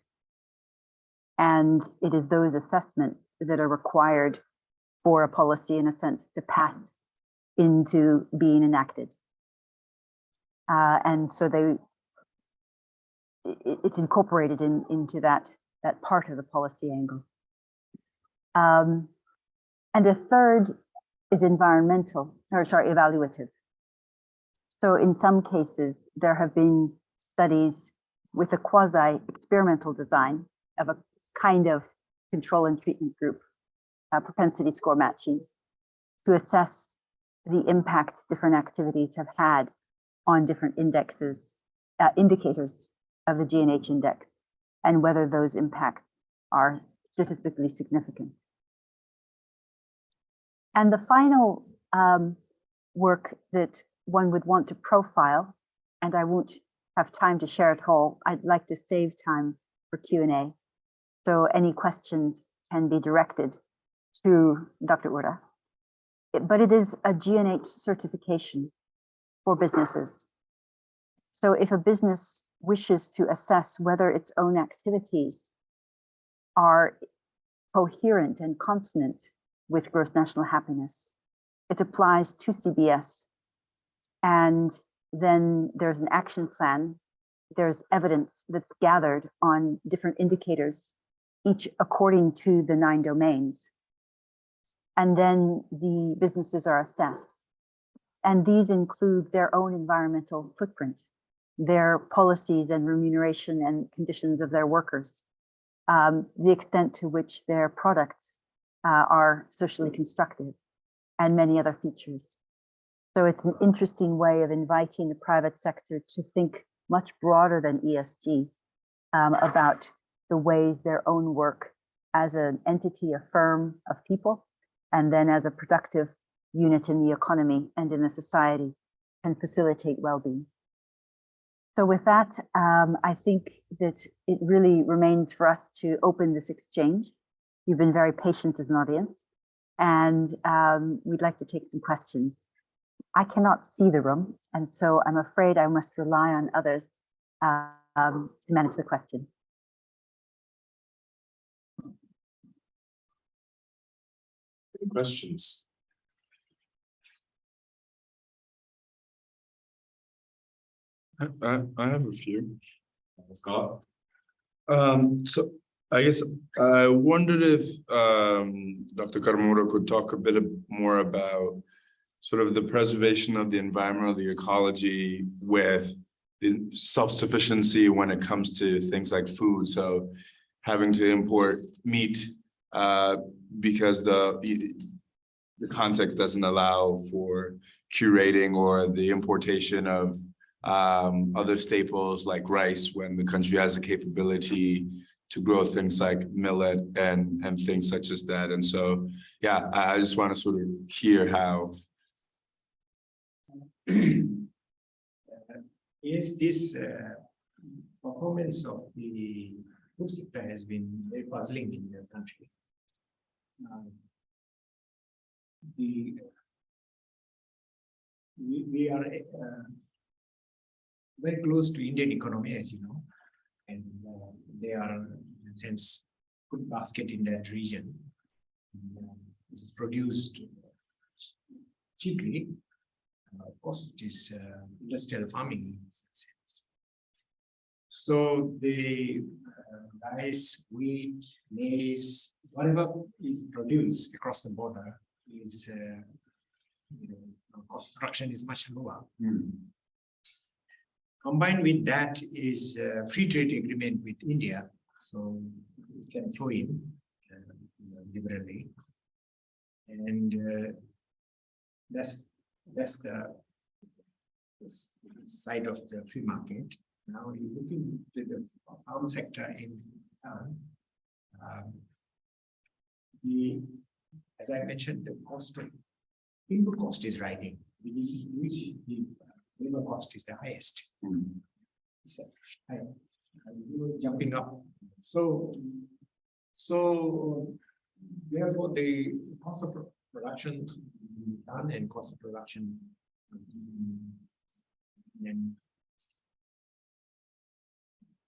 And it is those assessments that are required for a policy, in a sense, to pass into being enacted. And so it's incorporated into that part of the policy angle. And a third is evaluative. So in some cases, there have been studies with a quasi-experimental design of a kind of control and treatment group, propensity score matching, to assess the impact different activities have had on different indicators of the GNH index, and whether those impacts are statistically significant. And the final work that one would want to profile, and I won't have time to share it all, I'd like to save time for Q&A. So any questions can be directed to Dr. Ura. But it is a GNH certification for businesses. So if a business wishes to assess whether its own activities are coherent and consonant with gross national happiness, it applies to CBS. And then there's an action plan. There's evidence that's gathered on different indicators, each according to the 9 domains. And then the businesses are assessed. And these include their own environmental footprint, their policies and remuneration and conditions of their workers, the extent to which their products are socially constructive, and many other features. So it's an interesting way of inviting the private sector to think much broader than ESG about the ways their own work as an entity, a firm of people, and then as a productive unit in the economy and in the society can facilitate well-being. So with that, I think that it really remains for us to open this exchange. You've been very patient as an audience, and we'd like to take some questions. I cannot see the room, and so I'm afraid I must rely on others to manage the questions. Any questions? I have a few. Scott? So I guess I wondered if Dr. Karma Ura could talk a bit more about sort of the preservation of the environment or the ecology with the self-sufficiency when it comes to things like food. So having to import meat because the context doesn't allow for curating or the importation of other staples like rice when the country has the capability to grow things like millet and things such as that. And so, yeah, I just want to sort of hear how. Yes, this performance of the food sector has been very puzzling in the country. We are very close to Indian economy, as you know, and they are, in a sense, good basket in that region. It is produced cheaply. Of course, it is industrial farming in a sense. So the rice, wheat, maize, whatever is produced across the border is, cost of production is much lower. Combined with that is a free trade agreement with India, so we can throw in liberally, and that's the side of the free market. Now you're looking at the farm sector in Bhutan. As I mentioned, the cost of input cost is rising, which the labor cost is the highest. It's jumping up. So therefore the cost of production done and cost of production and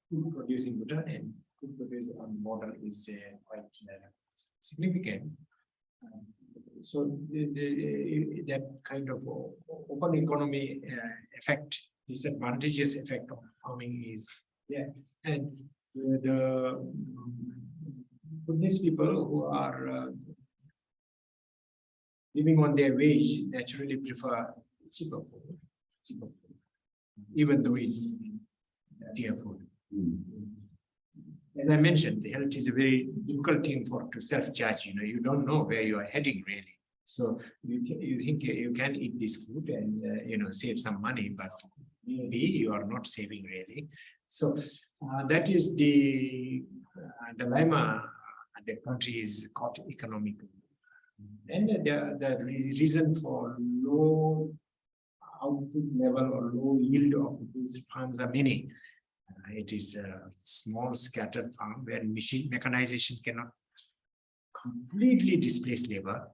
food produced in Bhutan and food produced on the border is quite significant. So that kind of open economy effect, disadvantageous effect of farming is there. And the Buddhist people who are living on their wage naturally prefer cheaper food, even though it's dear food. As I mentioned, health is a very difficult thing to self-judge. You don't know where you are heading really. So you think you can eat this food and save some money, but maybe you are not saving really. So that is the dilemma the country is caught economically. And the reason for low output level or low yield of these farms are many. It is a small scattered farm where mechanization cannot completely displace labor.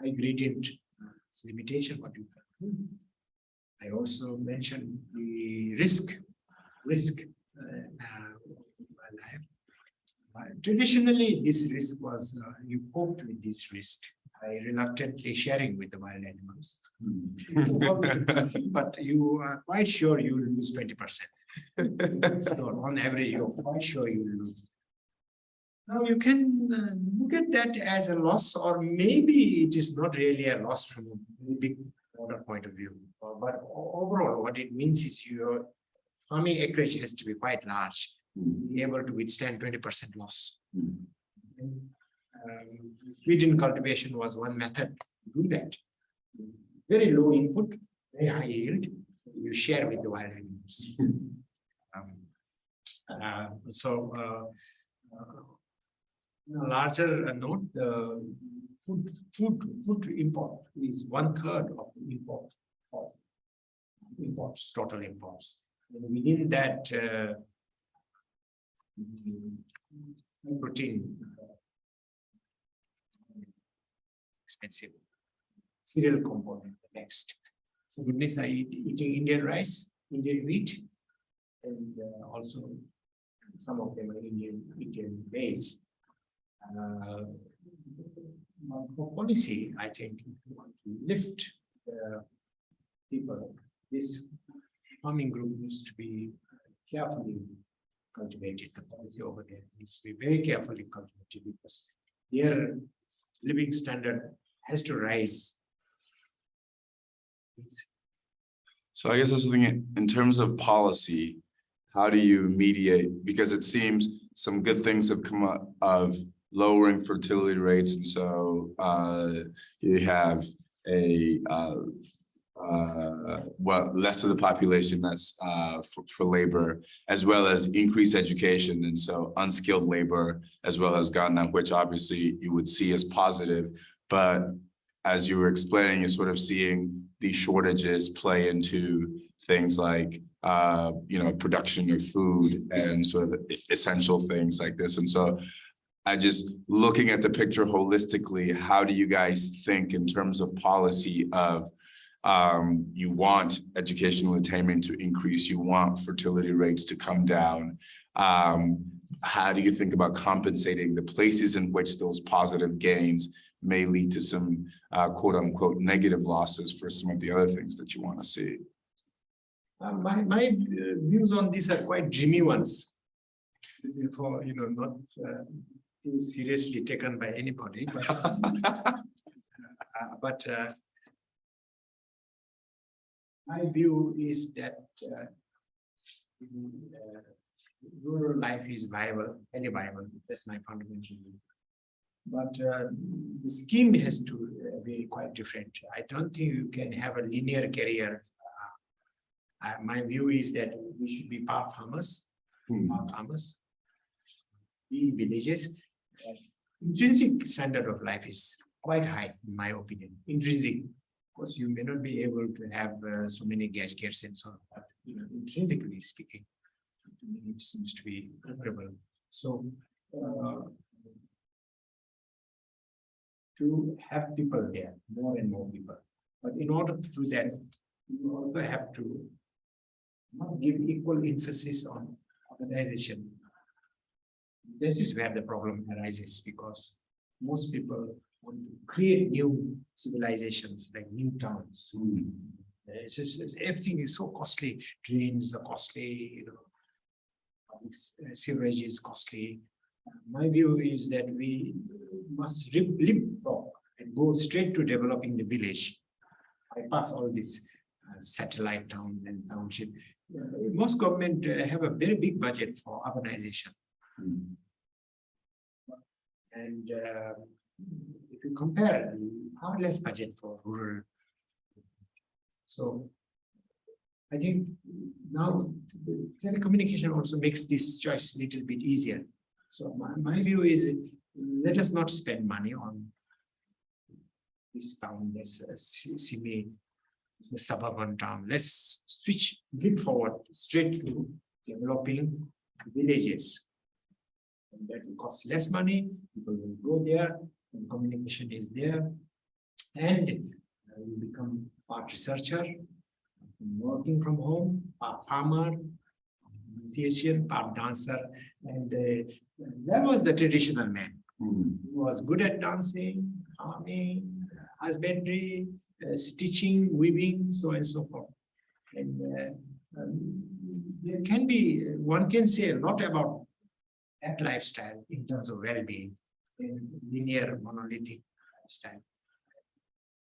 High gradient limitation. What you can do. I also mentioned the risk. Traditionally, this risk was you coped with this risk by reluctantly sharing with the wild animals. But you are quite sure you will lose 20%. So on average, you're quite sure you will lose. Now you can look at that as a loss, or maybe it is not really a loss from a big order point of view. But overall, what it means is your farming acreage has to be quite large, be able to withstand 20% loss. Feed-in cultivation was one method to do that. Very low input, very high yield. You share with the wild animals. On a larger note, the food import is 1/3 of the imports, total imports. And within that, protein, expensive cereal component next. So Buddhists are eating Indian rice, Indian wheat, and also some of them are Indian maize. For policy, I think if you want to lift the people, this farming group needs to be carefully cultivated. The policy over there needs to be very carefully cultivated because their living standard has to rise. So I guess I was thinking in terms of policy, how do you mediate? Because it seems some good things have come up of lowering fertility rates, and so you have a less of the population that's for labor, as well as increased education, and so unskilled labor as well has gone down, which obviously you would see as positive. But as you were explaining, you're sort of seeing these shortages play into things like production of food and sort of essential things like this. And so I just looking at the picture holistically, how do you guys think in terms of policy of you want educational attainment to increase, you want fertility rates to come down. How do you think about compensating the places in which those positive gains may lead to some quote unquote negative losses for some of the other things that you want to see? My views on this are quite dreamy ones. Therefore, not too seriously taken by anybody. But my view is that rural life is viable, any viable. That's my fundamental view. But the scheme has to be quite different. I don't think you can have a linear career. My view is that we should be part farmers, in villages. Intrinsic standard of life is quite high, in my opinion. Intrinsic. Of course, you may not be able to have so many gadgets and so on, but intrinsically speaking, it seems to be comparable. So to have people there, more and more people. But in order to do that, you also have to not give equal emphasis on organization. This is where the problem arises, because most people want to create new civilizations, like new towns. It's just, everything is so costly. Drains are costly, sewerage is costly. My view is that we must leapfrog and go straight to developing the village. Bypass all this satellite town and township. Most government have a very big budget for urbanization. And if you compare, far less budget for rural. So I think now telecommunication also makes this choice a little bit easier. So my view is, let us not spend money on this town, this the suburban town. Let's leap forward straight to developing villages. And that will cost less money, people will go there, and communication is there, and you become part researcher, working from home, part farmer, musician, part dancer, and that was the traditional man. He was good at dancing, farming, husbandry, stitching, weaving, so on and so forth. And there can be, one can say a lot about that lifestyle in terms of well-being, in linear monolithic lifestyle.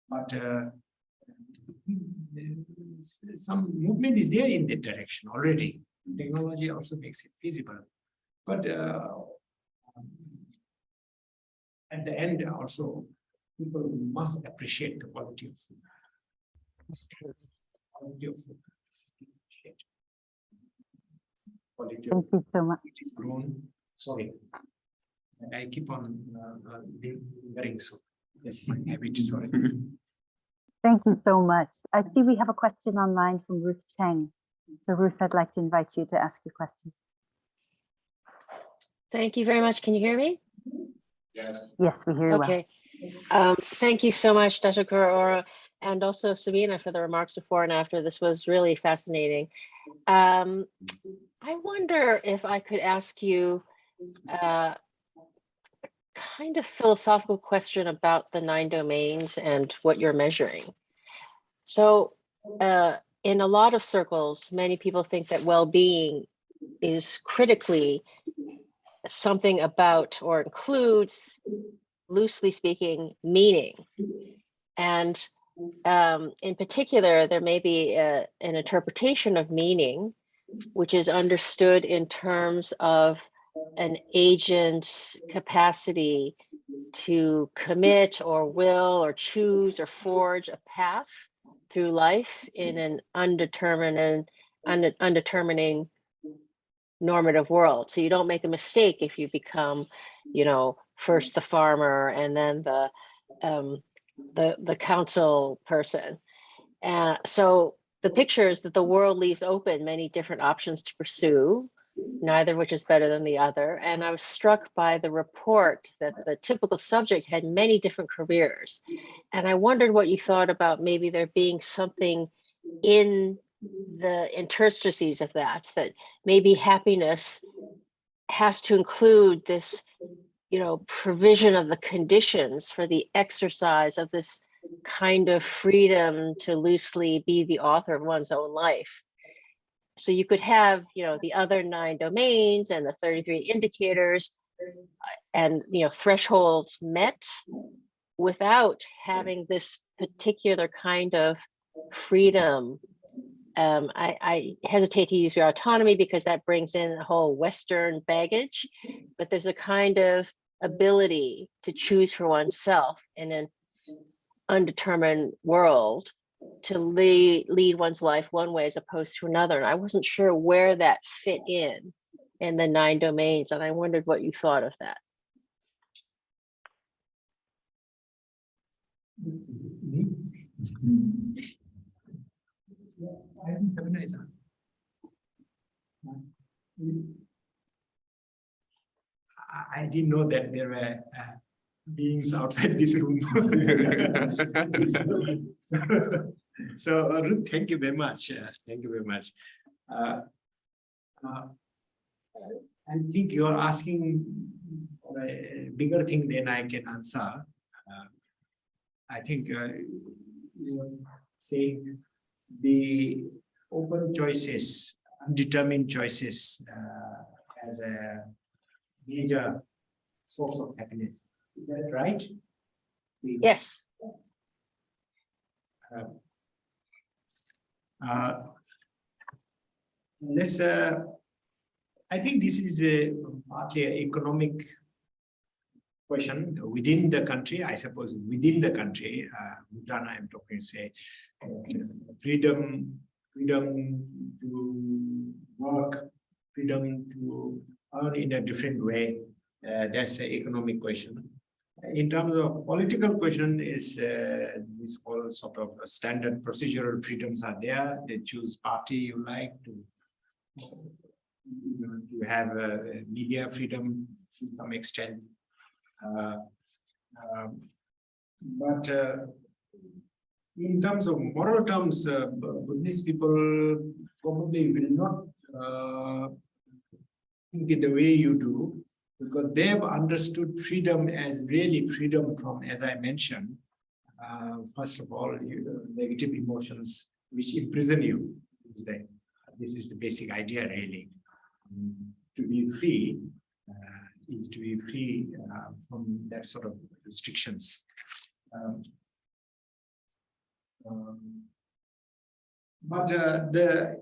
But some movement is there in that direction already. Technology also makes it feasible. But at the end also, people must appreciate the quality of food. Quality of food. Quality of Thank you so much. it is grown. Sorry, and I keep on wearing so. That's my habit. Sorry. Thank you so much. I see we have a question online from Ruth Chang. So Ruth, I'd like to invite you to ask your question. Thank you very much. Can you hear me? Yes. Yes, we hear you well. Okay. Thank you so much, Dasho Karma Ura, and also Sabina for the remarks before and after. This was really fascinating. I wonder if I could ask you kind of philosophical question about the 9 domains and what you're measuring. So in a lot of circles, many people think that well-being is critically something about or includes, loosely speaking, meaning. And in particular, there may be an interpretation of meaning, which is understood in terms of an agent's capacity to commit or will or choose or forge a path through life in an undetermining normative world. So you don't make a mistake if you become, you know, first the farmer and then the council person. So the picture is that the world leaves open many different options to pursue, neither of which is better than the other. And I was struck by the report that the typical subject had many different careers. And I wondered what you thought about maybe there being something in the interstices of that maybe happiness has to include this, you know, provision of the conditions for the exercise of this kind of freedom to loosely be the author of one's own life. So you could have, you know, the other 9 domains and the 33 indicators and, you know, thresholds met without having this particular kind of freedom. I hesitate to use your autonomy because that brings in a whole Western baggage, but there's a kind of ability to choose for oneself in an undetermined world, to lead one's life one way as opposed to another. And I wasn't sure where that fit in the 9 domains. And I wondered what you thought of that. I didn't know that there were beings outside this room. So, Ruth, thank you very much. Thank you very much. I think you are asking a bigger thing than I can answer. I think you are saying the open choices, undetermined choices as a major source of happiness. Is that right? Yes. I think this is partly an economic question within the country. I suppose within the country, Bhutan, I'm talking, say, freedom to work, freedom to earn in a different way. That's an economic question. In terms of political question, is this all sort of standard procedural freedoms are there. They choose party you like to have media freedom to some extent. But in terms of moral terms, Buddhist people probably will not think it the way you do, because they have understood freedom as really freedom from, as I mentioned, first of all, negative emotions which imprison you. This is the basic idea, really. To be free is to be free from that sort of restrictions. But in the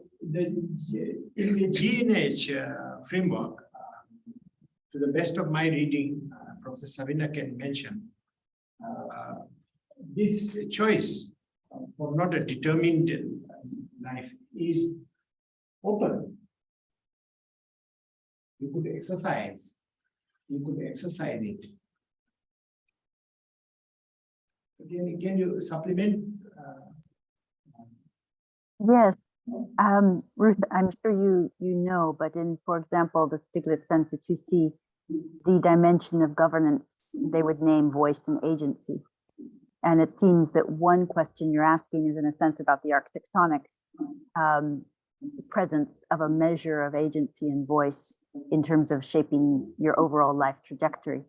GNH framework, to the best of my reading, Professor Savina can mention, this choice for not a determined life is open. You could exercise it. Can you supplement? Yes, Ruth, I'm sure you know, but in, for example, the Stiglitz census, you see the dimension of governance they would name voice and agency. And it seems that one question you're asking is in a sense about the architectonic presence of a measure of agency and voice in terms of shaping your overall life trajectory.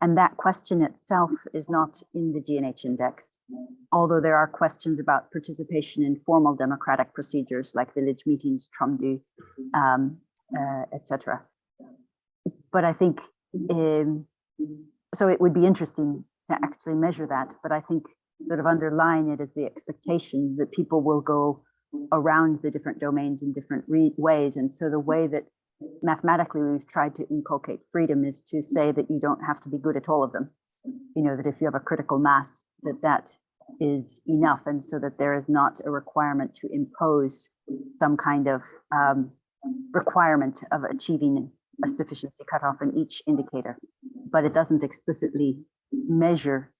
And that question itself is not in the GNH index, although there are questions about participation in formal democratic procedures like village meetings, Trumdu, etc. But I think, so it would be interesting to actually measure that, but I think sort of underlying it is the expectation that people will go around the different domains in different ways. And so the way that mathematically we've tried to inculcate freedom is to say that you don't have to be good at all of them. You know, that if you have a critical mass, that is enough, and so that there is not a requirement to impose some kind of requirement of achieving a sufficiency cutoff in each indicator, but it doesn't explicitly measure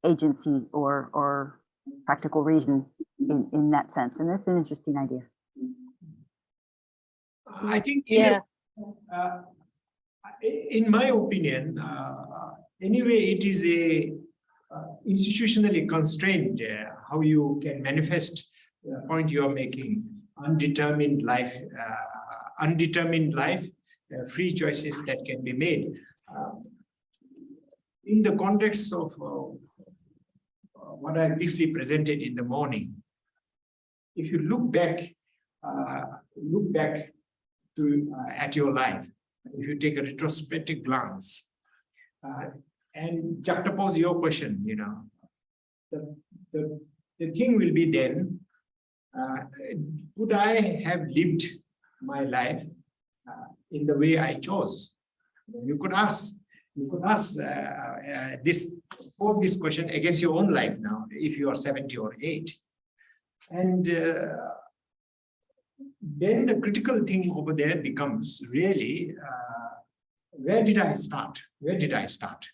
agency or practical reason in that sense. And that's an interesting idea. I think, Yeah. In my opinion, anyway, it is a institutionally constrained how you can manifest the point you are making. Undetermined life, free choices that can be made. In the context of what I briefly presented in the morning, if you look back to at your life, if you take a retrospective glance and juxtapose your question, you know, the thing will be then, could I have lived my life in the way I chose? You could ask pose this question against your own life now, if you are 70 or 80. And then the critical thing over there becomes really, where did I start? Where did I start?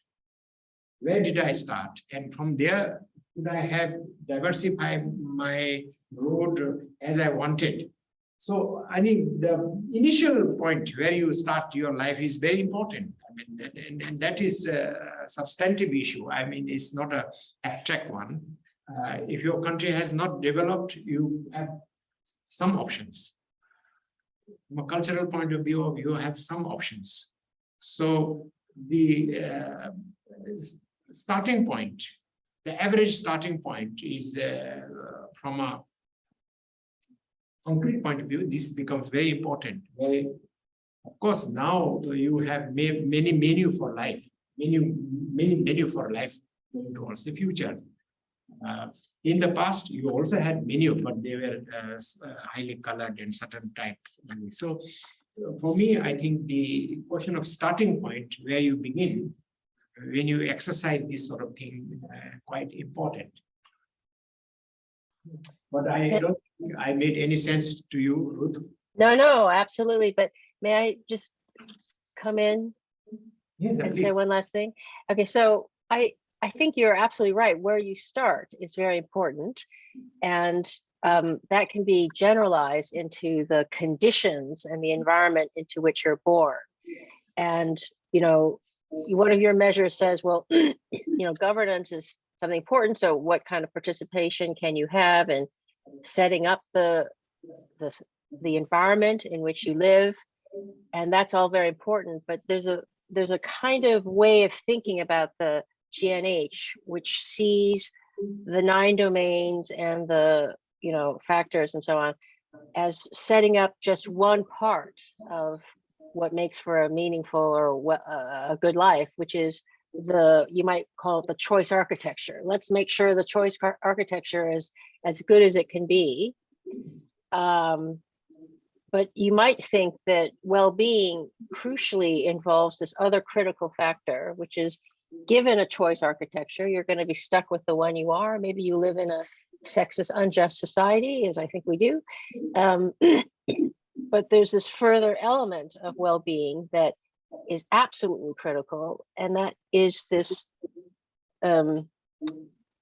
And from there, could I have diversified my road as I wanted? So I think the initial point where you start your life is very important. I mean, and that is a substantive issue. I mean, it's not a abstract one. If your country has not developed, you have some options. From a cultural point of view, you have some options. So the starting point, the average starting point is from a concrete point of view, this becomes very important. Of course, now you have many menu for life, many menu for life going towards the future. In the past, you also had menu, but they were highly colored and certain types. So for me, I think the question of starting point, where you begin, when you exercise this sort of thing, quite important. But I don't think I made any sense to you, Ruth. No, absolutely. But may I just come in Yes, and at say least. one last thing? Okay, so I think you're absolutely right. Where you start is very important. And that can be generalized into the conditions and the environment into which you're born. And, you know, one of your measures says, well, you know, governance is something important. So what kind of participation can you have in setting up the environment in which you live? And that's all very important. But there's a kind of way of thinking about the GNH, which sees the 9 domains and the, you know, factors and so on as setting up just one part of what makes for a meaningful or a good life, which is you might call it the choice architecture. Let's make sure the choice architecture is as good as it can be. But you might think that well-being crucially involves this other critical factor, which is given a choice architecture, you're going to be stuck with the one you are. Maybe you live in a sexist, unjust society, as I think we do. But there's this further element of well-being that is absolutely critical, and that is this, you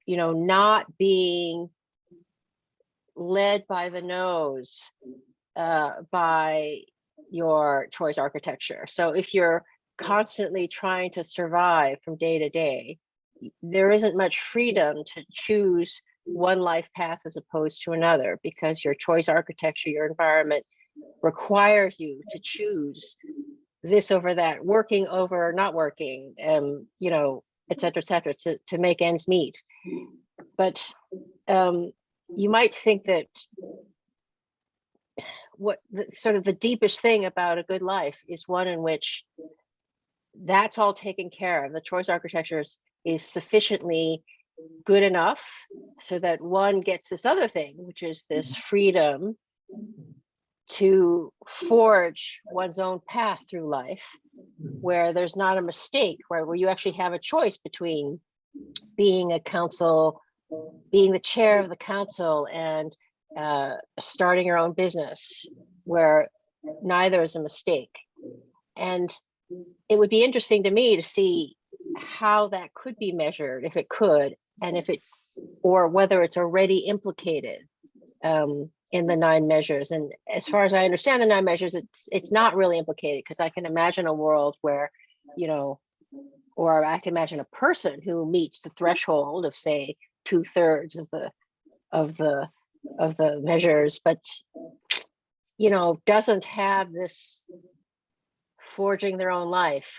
know, not being led by the nose by your choice architecture. So if you're constantly trying to survive from day to day, there isn't much freedom to choose one life path as opposed to another, because your choice architecture, your environment requires you to choose this over that, working over not working, you know, et cetera, to make ends meet. But you might think that what sort of the deepest thing about a good life is one in which that's all taken care of. The choice architecture is sufficiently good enough so that one gets this other thing, which is this freedom to forge one's own path through life, where there's not a mistake, right? Where you actually have a choice between being a council, being the chair of the council, and starting your own business, where neither is a mistake. And it would be interesting to me to see how that could be measured, if it could, and if it, or whether it's already implicated in the 9 measures. And as far as I understand the 9 measures, it's not really implicated, because I can imagine a world where, you know, or I can imagine a person who meets the threshold of, say, 2/3 of the measures, but, you know, doesn't have this forging their own life.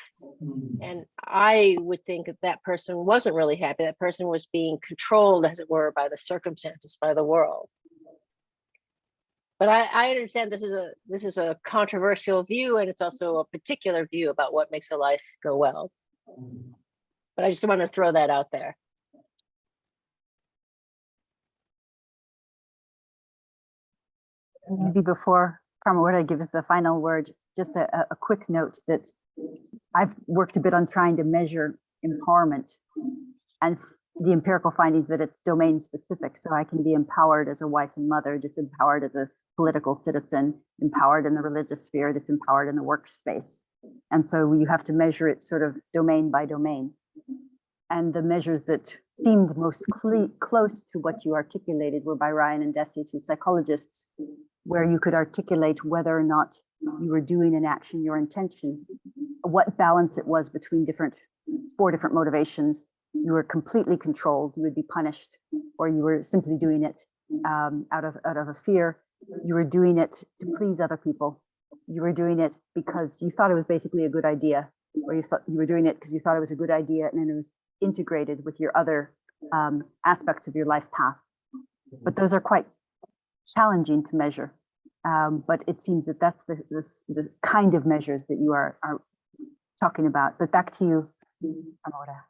And I would think that that person wasn't really happy. That person was being controlled, as it were, by the circumstances, by the world. But I understand this is a controversial view, and it's also a particular view about what makes a life go well. But I just want to throw that out there. Maybe before Karma Ura gives the final word, just a quick note that I've worked a bit on trying to measure empowerment, and the empirical findings that it's domain specific. So I can be empowered as a wife and mother, disempowered as a political citizen, empowered in the religious sphere, disempowered in the workspace. And so you have to measure it sort of domain by domain. And the measures that seemed most close to what you articulated were by Ryan and Desi, 2 psychologists, where you could articulate whether or not you were doing an action, your intention, what balance it was between four different motivations. You were completely controlled, you would be punished, or you were simply doing it out of a fear. You were doing it to please other people. You were doing it because you thought it was basically a good idea, or you were doing it because you thought it was a good idea, and then it was integrated with your other aspects of your life path. But those are quite challenging to measure. But it seems that that's the kind of measures that you are talking about. But back to you, Amora.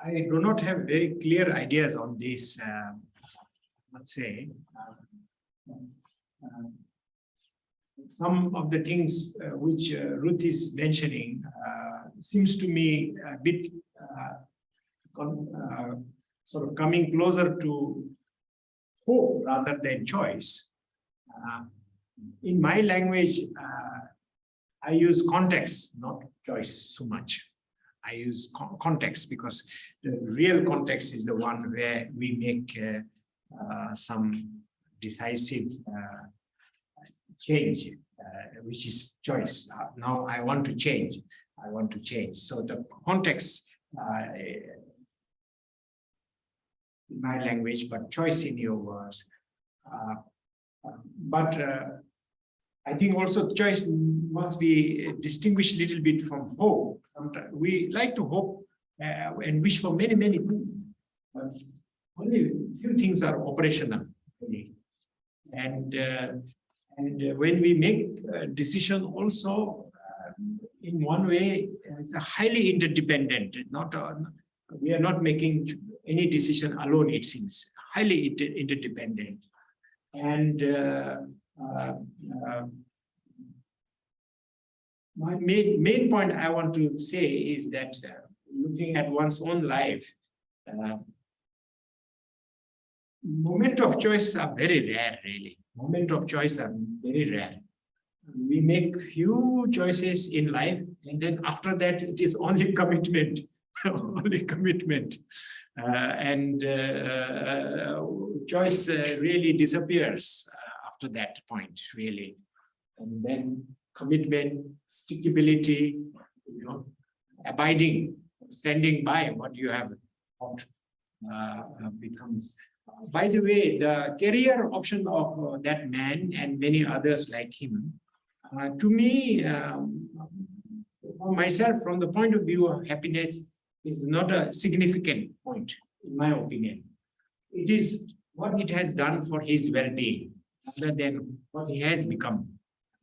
I do not have very clear ideas on this, I must say. Some of the things which Ruth is mentioning seems to me a bit sort of coming closer to hope rather than choice. In my language, I use context, not choice so much. I use context because the real context is the one where we make some decisive change, which is choice. Now I want to change. I want to change. So the context in my language, but choice in your words. But I think also choice must be distinguished a little bit from hope. Sometimes we like to hope and wish for many, many things, but only a few things are operational. Really. And when we make a decision also, in one way, it's a highly interdependent. We are not making any decision alone, it seems. Highly interdependent. And my main point I want to say is that looking at one's own life, moment of choice are very rare, really. Moment of choice are very rare. We make few choices in life, and then after that, it is only commitment, only commitment. Choice really disappears after that point, really. And then commitment, stickability, abiding, standing by what you have thought becomes. By the way, the career option of that man and many others like him, to me, for myself, from the point of view of happiness, is not a significant point, in my opinion. It is what it has done for his well-being, rather than what he has become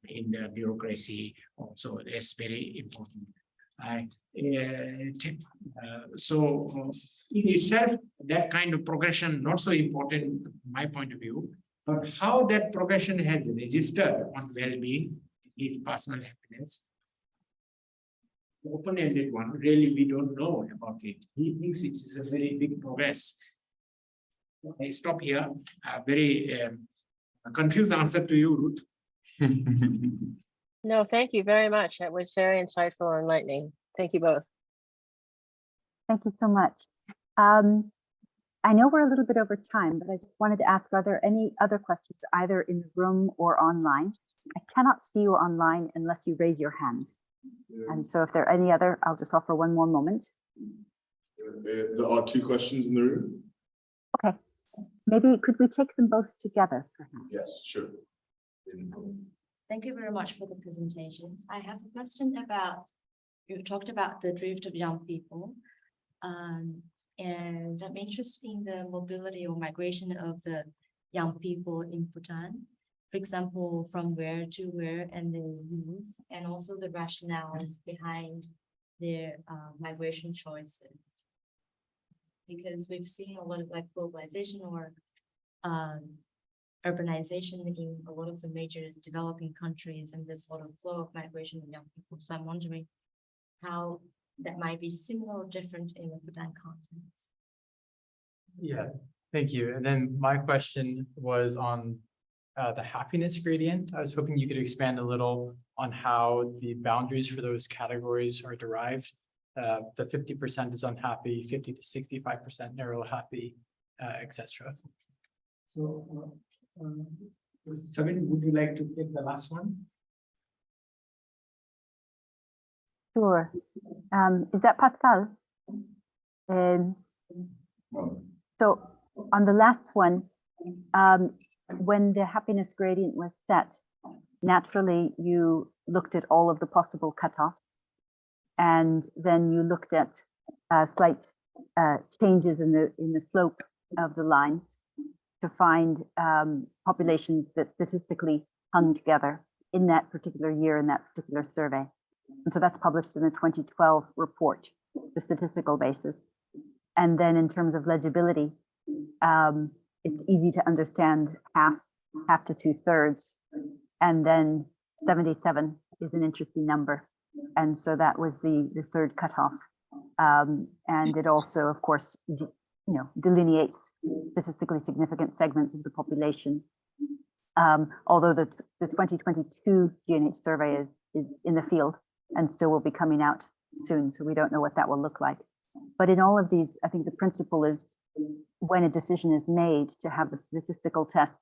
in the bureaucracy. Also, that's very important. So in itself, that kind of progression, not so important from my point of view, but how that progression has registered on well-being, his personal happiness, open-ended one, really we don't know about it. He thinks it is a very big progress. I stop here. A very confused answer to you, Ruth. No, thank you very much. That was very insightful and enlightening. Thank you both. Thank you so much. I know we're a little bit over time, but I just wanted to ask, are there any other questions either in the room or online? I cannot see you online unless you raise your hand. And so if there are any other, I'll just offer one more moment. There are two questions in the room. Okay. Maybe could we take them both together, perhaps? Yes, sure. Thank you very much for the presentations. I have a question about, you've talked about the drift of young people, and I'm interested in the mobility or migration of the young people in Bhutan. For example, from where to where and the youth, and also the rationales behind their migration choices. Because we've seen a lot of like globalization or urbanization in a lot of the major developing countries, and there's a lot of flow of migration of young people. So I'm wondering how that might be similar or different in the Bhutan context. Yeah, thank you. And then my question was on the happiness gradient. I was hoping you could expand a little on how the boundaries for those categories are derived. The 50% is unhappy, 50 to 65% narrow happy, etc. So Sabine, would you like to take the last one? Sure. Is that Pascal? So on the last one, when the happiness gradient was set, naturally you looked at all of the possible cutoffs, and then you looked at slight changes in the slope of the lines to find populations that statistically hung together in that particular year in that particular survey. And so that's published in the 2012 report, the statistical basis. And then in terms of legibility, it's easy to understand half to 2/3, and then 77 is an interesting number. And so that was the third cutoff. And it also, of course, delineates statistically significant segments of the population. Although the 2022 GNH survey is in the field and still will be coming out soon, so we don't know what that will look like. But in all of these, I think the principle is when a decision is made to have the statistical tests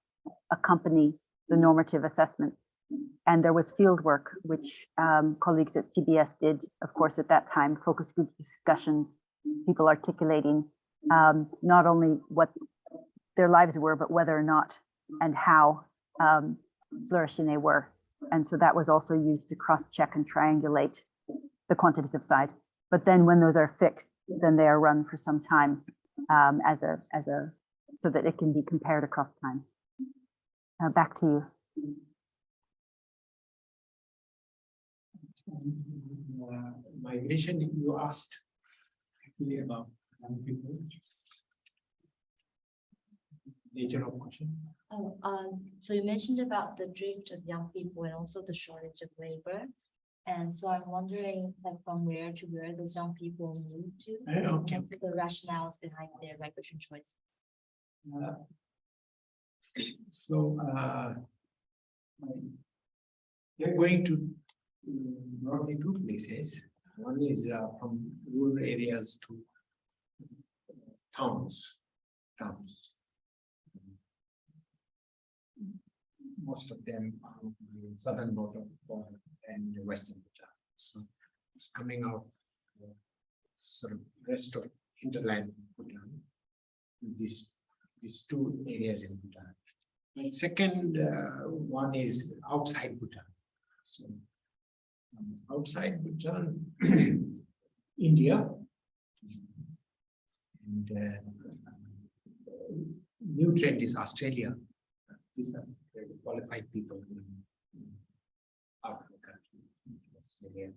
accompany the normative assessments. And there was field work, which colleagues at CBS did, of course, at that time, focus group discussions, people articulating not only what their lives were, but whether or not and how flourishing they were. And so that was also used to cross-check and triangulate the quantitative side. But then when those are fixed, then they are run for some time so that it can be compared across time. Back to you. Migration, you asked actually about young people. Nature of question. So you mentioned about the drift of young people and also the shortage of labor. And so I'm wondering, like, from where to where those young people move to, Okay. and the rationales behind their migration choice. They're going to broadly two places. One is from rural areas to towns. Most of them are in southern border and western Bhutan. So it's coming out sort of rest of hinterland Bhutan. These two areas in Bhutan. The second one is outside Bhutan. So outside Bhutan, India, and new trend is Australia. These are very qualified people out of the country. Australia.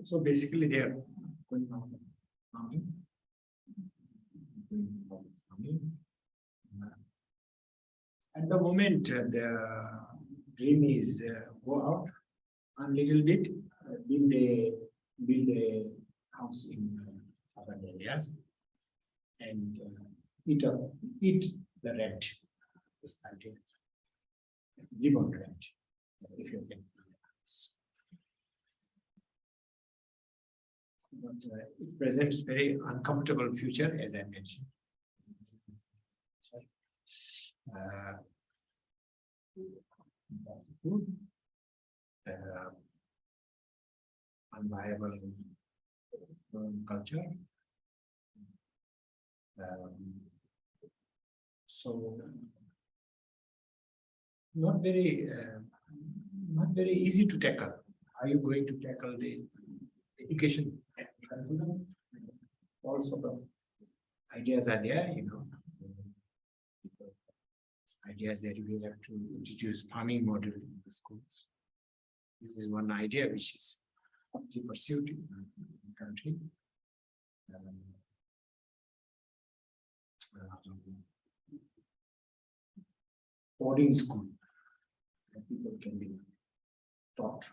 So basically, they are going on farming. At the moment, the dream is go out a little bit, build a house in urban areas, and eat the rent. This idea, live on rent, if you can. But it presents very uncomfortable future, as I mentioned. Unviable culture. So not very easy to tackle. Are you going to tackle the education curriculum? All sort of ideas are there, ideas that we have to introduce farming model in the schools. This is one idea which is hotly pursued in the country. Boarding school, people can be taught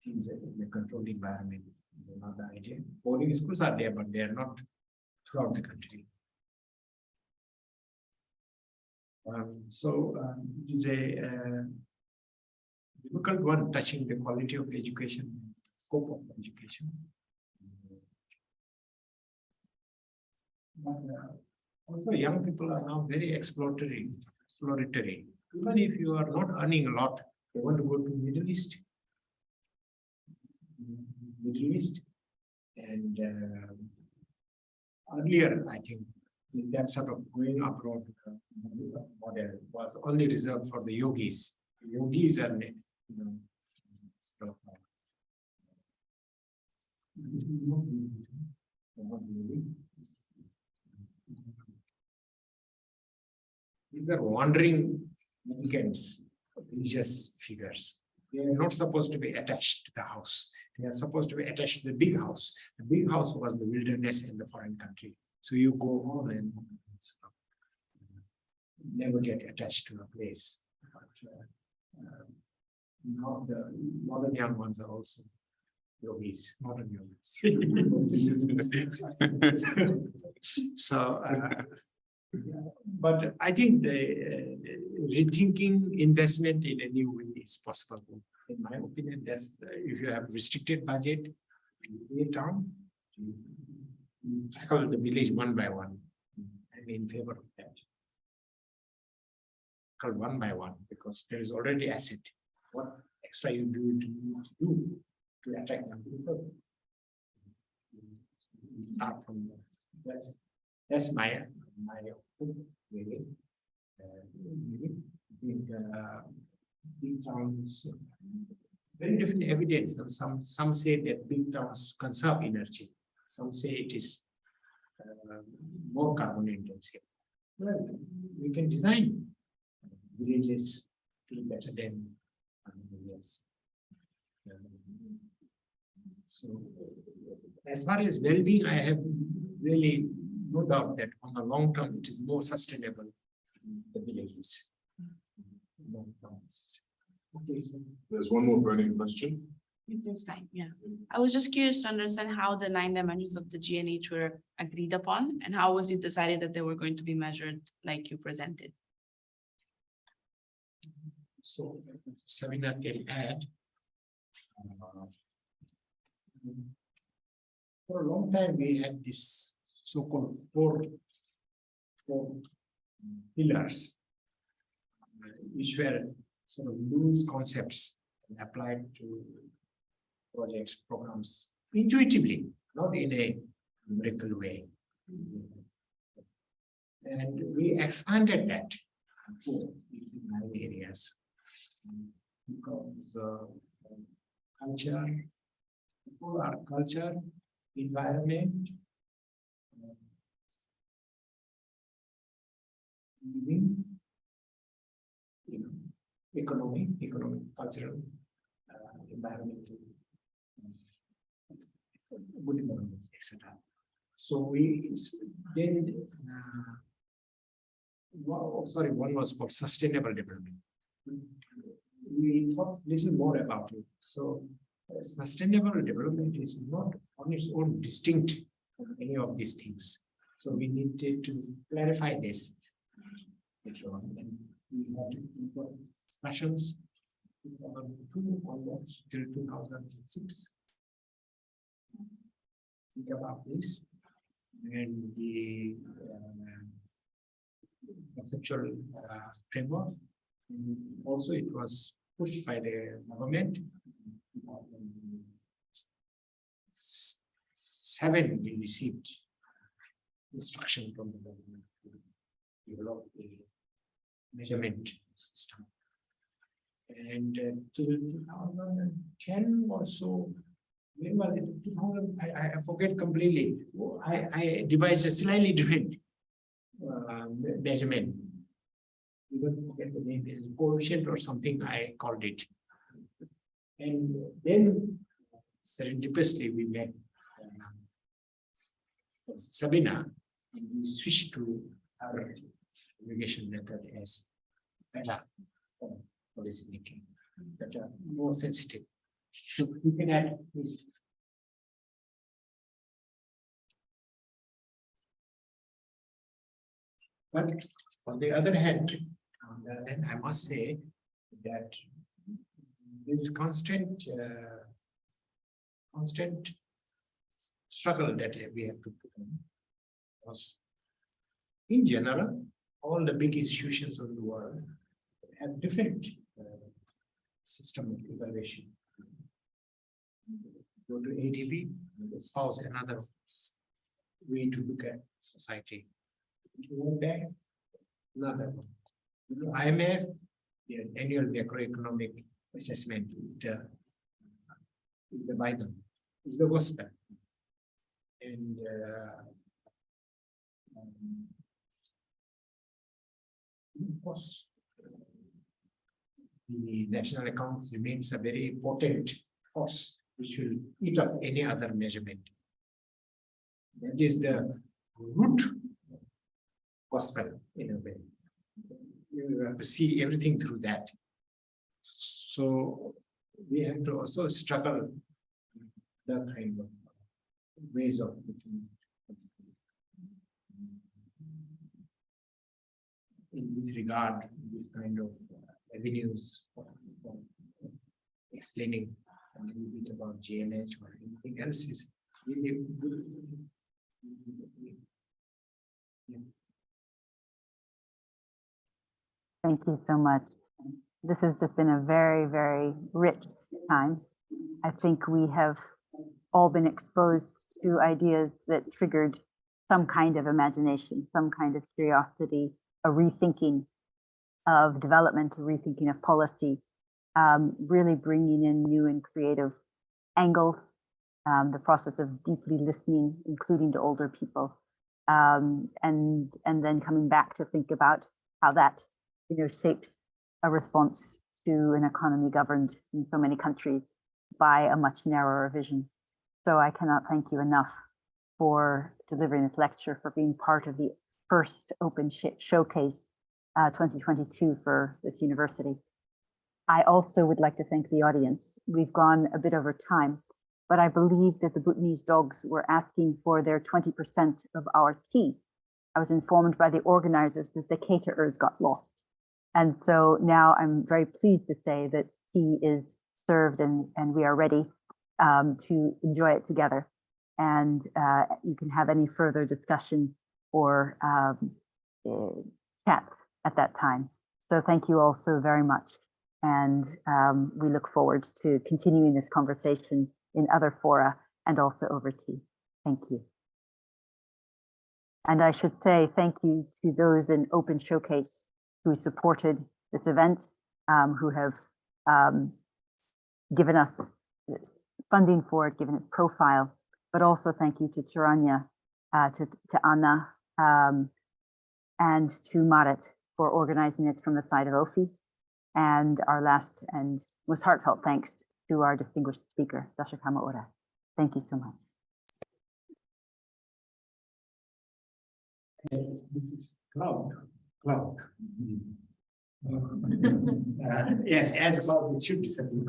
things in a controlled environment is another idea. Boarding schools are there, but they are not throughout the country. It is a difficult one, touching the quality of the education, scope of education. But also young people are now very exploratory. Even if you are not earning a lot, they want to go to Middle East. And earlier, I think that sort of going abroad model was only reserved for the yogis. Yogis are, these are wandering weekends, religious figures. They are not supposed to be attached to the house. They are supposed to be attached to the big house. The big house was the wilderness in the foreign country. So you go home and never get attached to a place. But, now the modern young ones are also yogis, modern yogis. So, but I think the rethinking investment in a new way is possible. In my opinion, that's if you have restricted budget, you tackle the village one by one. I'm in favor of that. Tackle one by one because there is already asset. What extra you do to attract young people? Start from that's my opinion, really. Big towns, very different evidence. Some say that big towns conserve energy. Some say it is more carbon intensive. Well, we can design villages to be better than villages. So, as far as well-being, I have really no doubt that on the long term, it is more sustainable in the villages. Okay, so There's one more burning question. If there's time, yeah. I was just curious to understand how the 9 dimensions of the GNH were agreed upon and how was it decided that they were going to be measured like you presented? So seminar can add. For a long time, we had this so-called four pillars, which were sort of loose concepts applied to projects, programs, intuitively, not in a numerical way. And we expanded that to 9 areas because culture, environment, living, economic, cultural, environmental, good environments, etc. So we then, one was called sustainable development. We thought a little more about it. So sustainable development is not on its own distinct from any of these things. So we needed to clarify this later on. And we had discussions 2002 onwards till 2006. Think about this and the conceptual framework. And also, it was pushed by the government. 2007, we received instruction from the government to develop a measurement system. And till 2010 or so, when was it? 2000, I forget completely. I devised a slightly different measurement. Even forget the name, is coefficient or something, I called it. And then serendipitously we met Sabina, and we switched to our irrigation method as better for policy making, better, more sensitive. So we can add this. But on the other hand, I must say that this constant struggle that we have to put on was in general, all the big institutions of the world have different system of evaluation. Go to ADB, espouse another way to look at society. Go back, another one. IMF, their annual macroeconomic assessment is the Bible, is the gospel. And of course, the national accounts remains a very potent force which will eat up any other measurement. That is the root gospel in a way. You have to see everything through that. So we have to also struggle the kind of ways of looking in this regard, this kind of avenues for explaining a little bit about GNH or anything else is really good. Yeah. Thank you so much. This has just been a very, very rich time. I think we have all been exposed to ideas that triggered some kind of imagination, some kind of curiosity, a rethinking of development, a rethinking of policy, really bringing in new and creative angles, the process of deeply listening, including to older people, and then coming back to think about how that shapes a response to an economy governed in so many countries by a much narrower vision. So I cannot thank you enough for delivering this lecture, for being part of the first open showcase 2022 for this university. I also would like to thank the audience. We've gone a bit over time, but I believe that the Bhutanese dogs were asking for their 20% of our tea. I was informed by the organizers that the caterers got lost. And so now I'm very pleased to say that tea is served and we are ready to enjoy it together. And you can have any further discussion or chat at that time. So thank you all so very much. And we look forward to continuing this conversation in other fora and also over tea. Thank you. And I should say thank you to those in Open Showcase who supported this event, who have given us funding for it, given it profile, but also thank you to Taranya, to Anna, and to Marit for organizing it from the side of OFI. And our last and most heartfelt thanks to our distinguished speaker, Dasho Karma Ura. Thank you so much. This is cloud. Yes, as about it should disappear.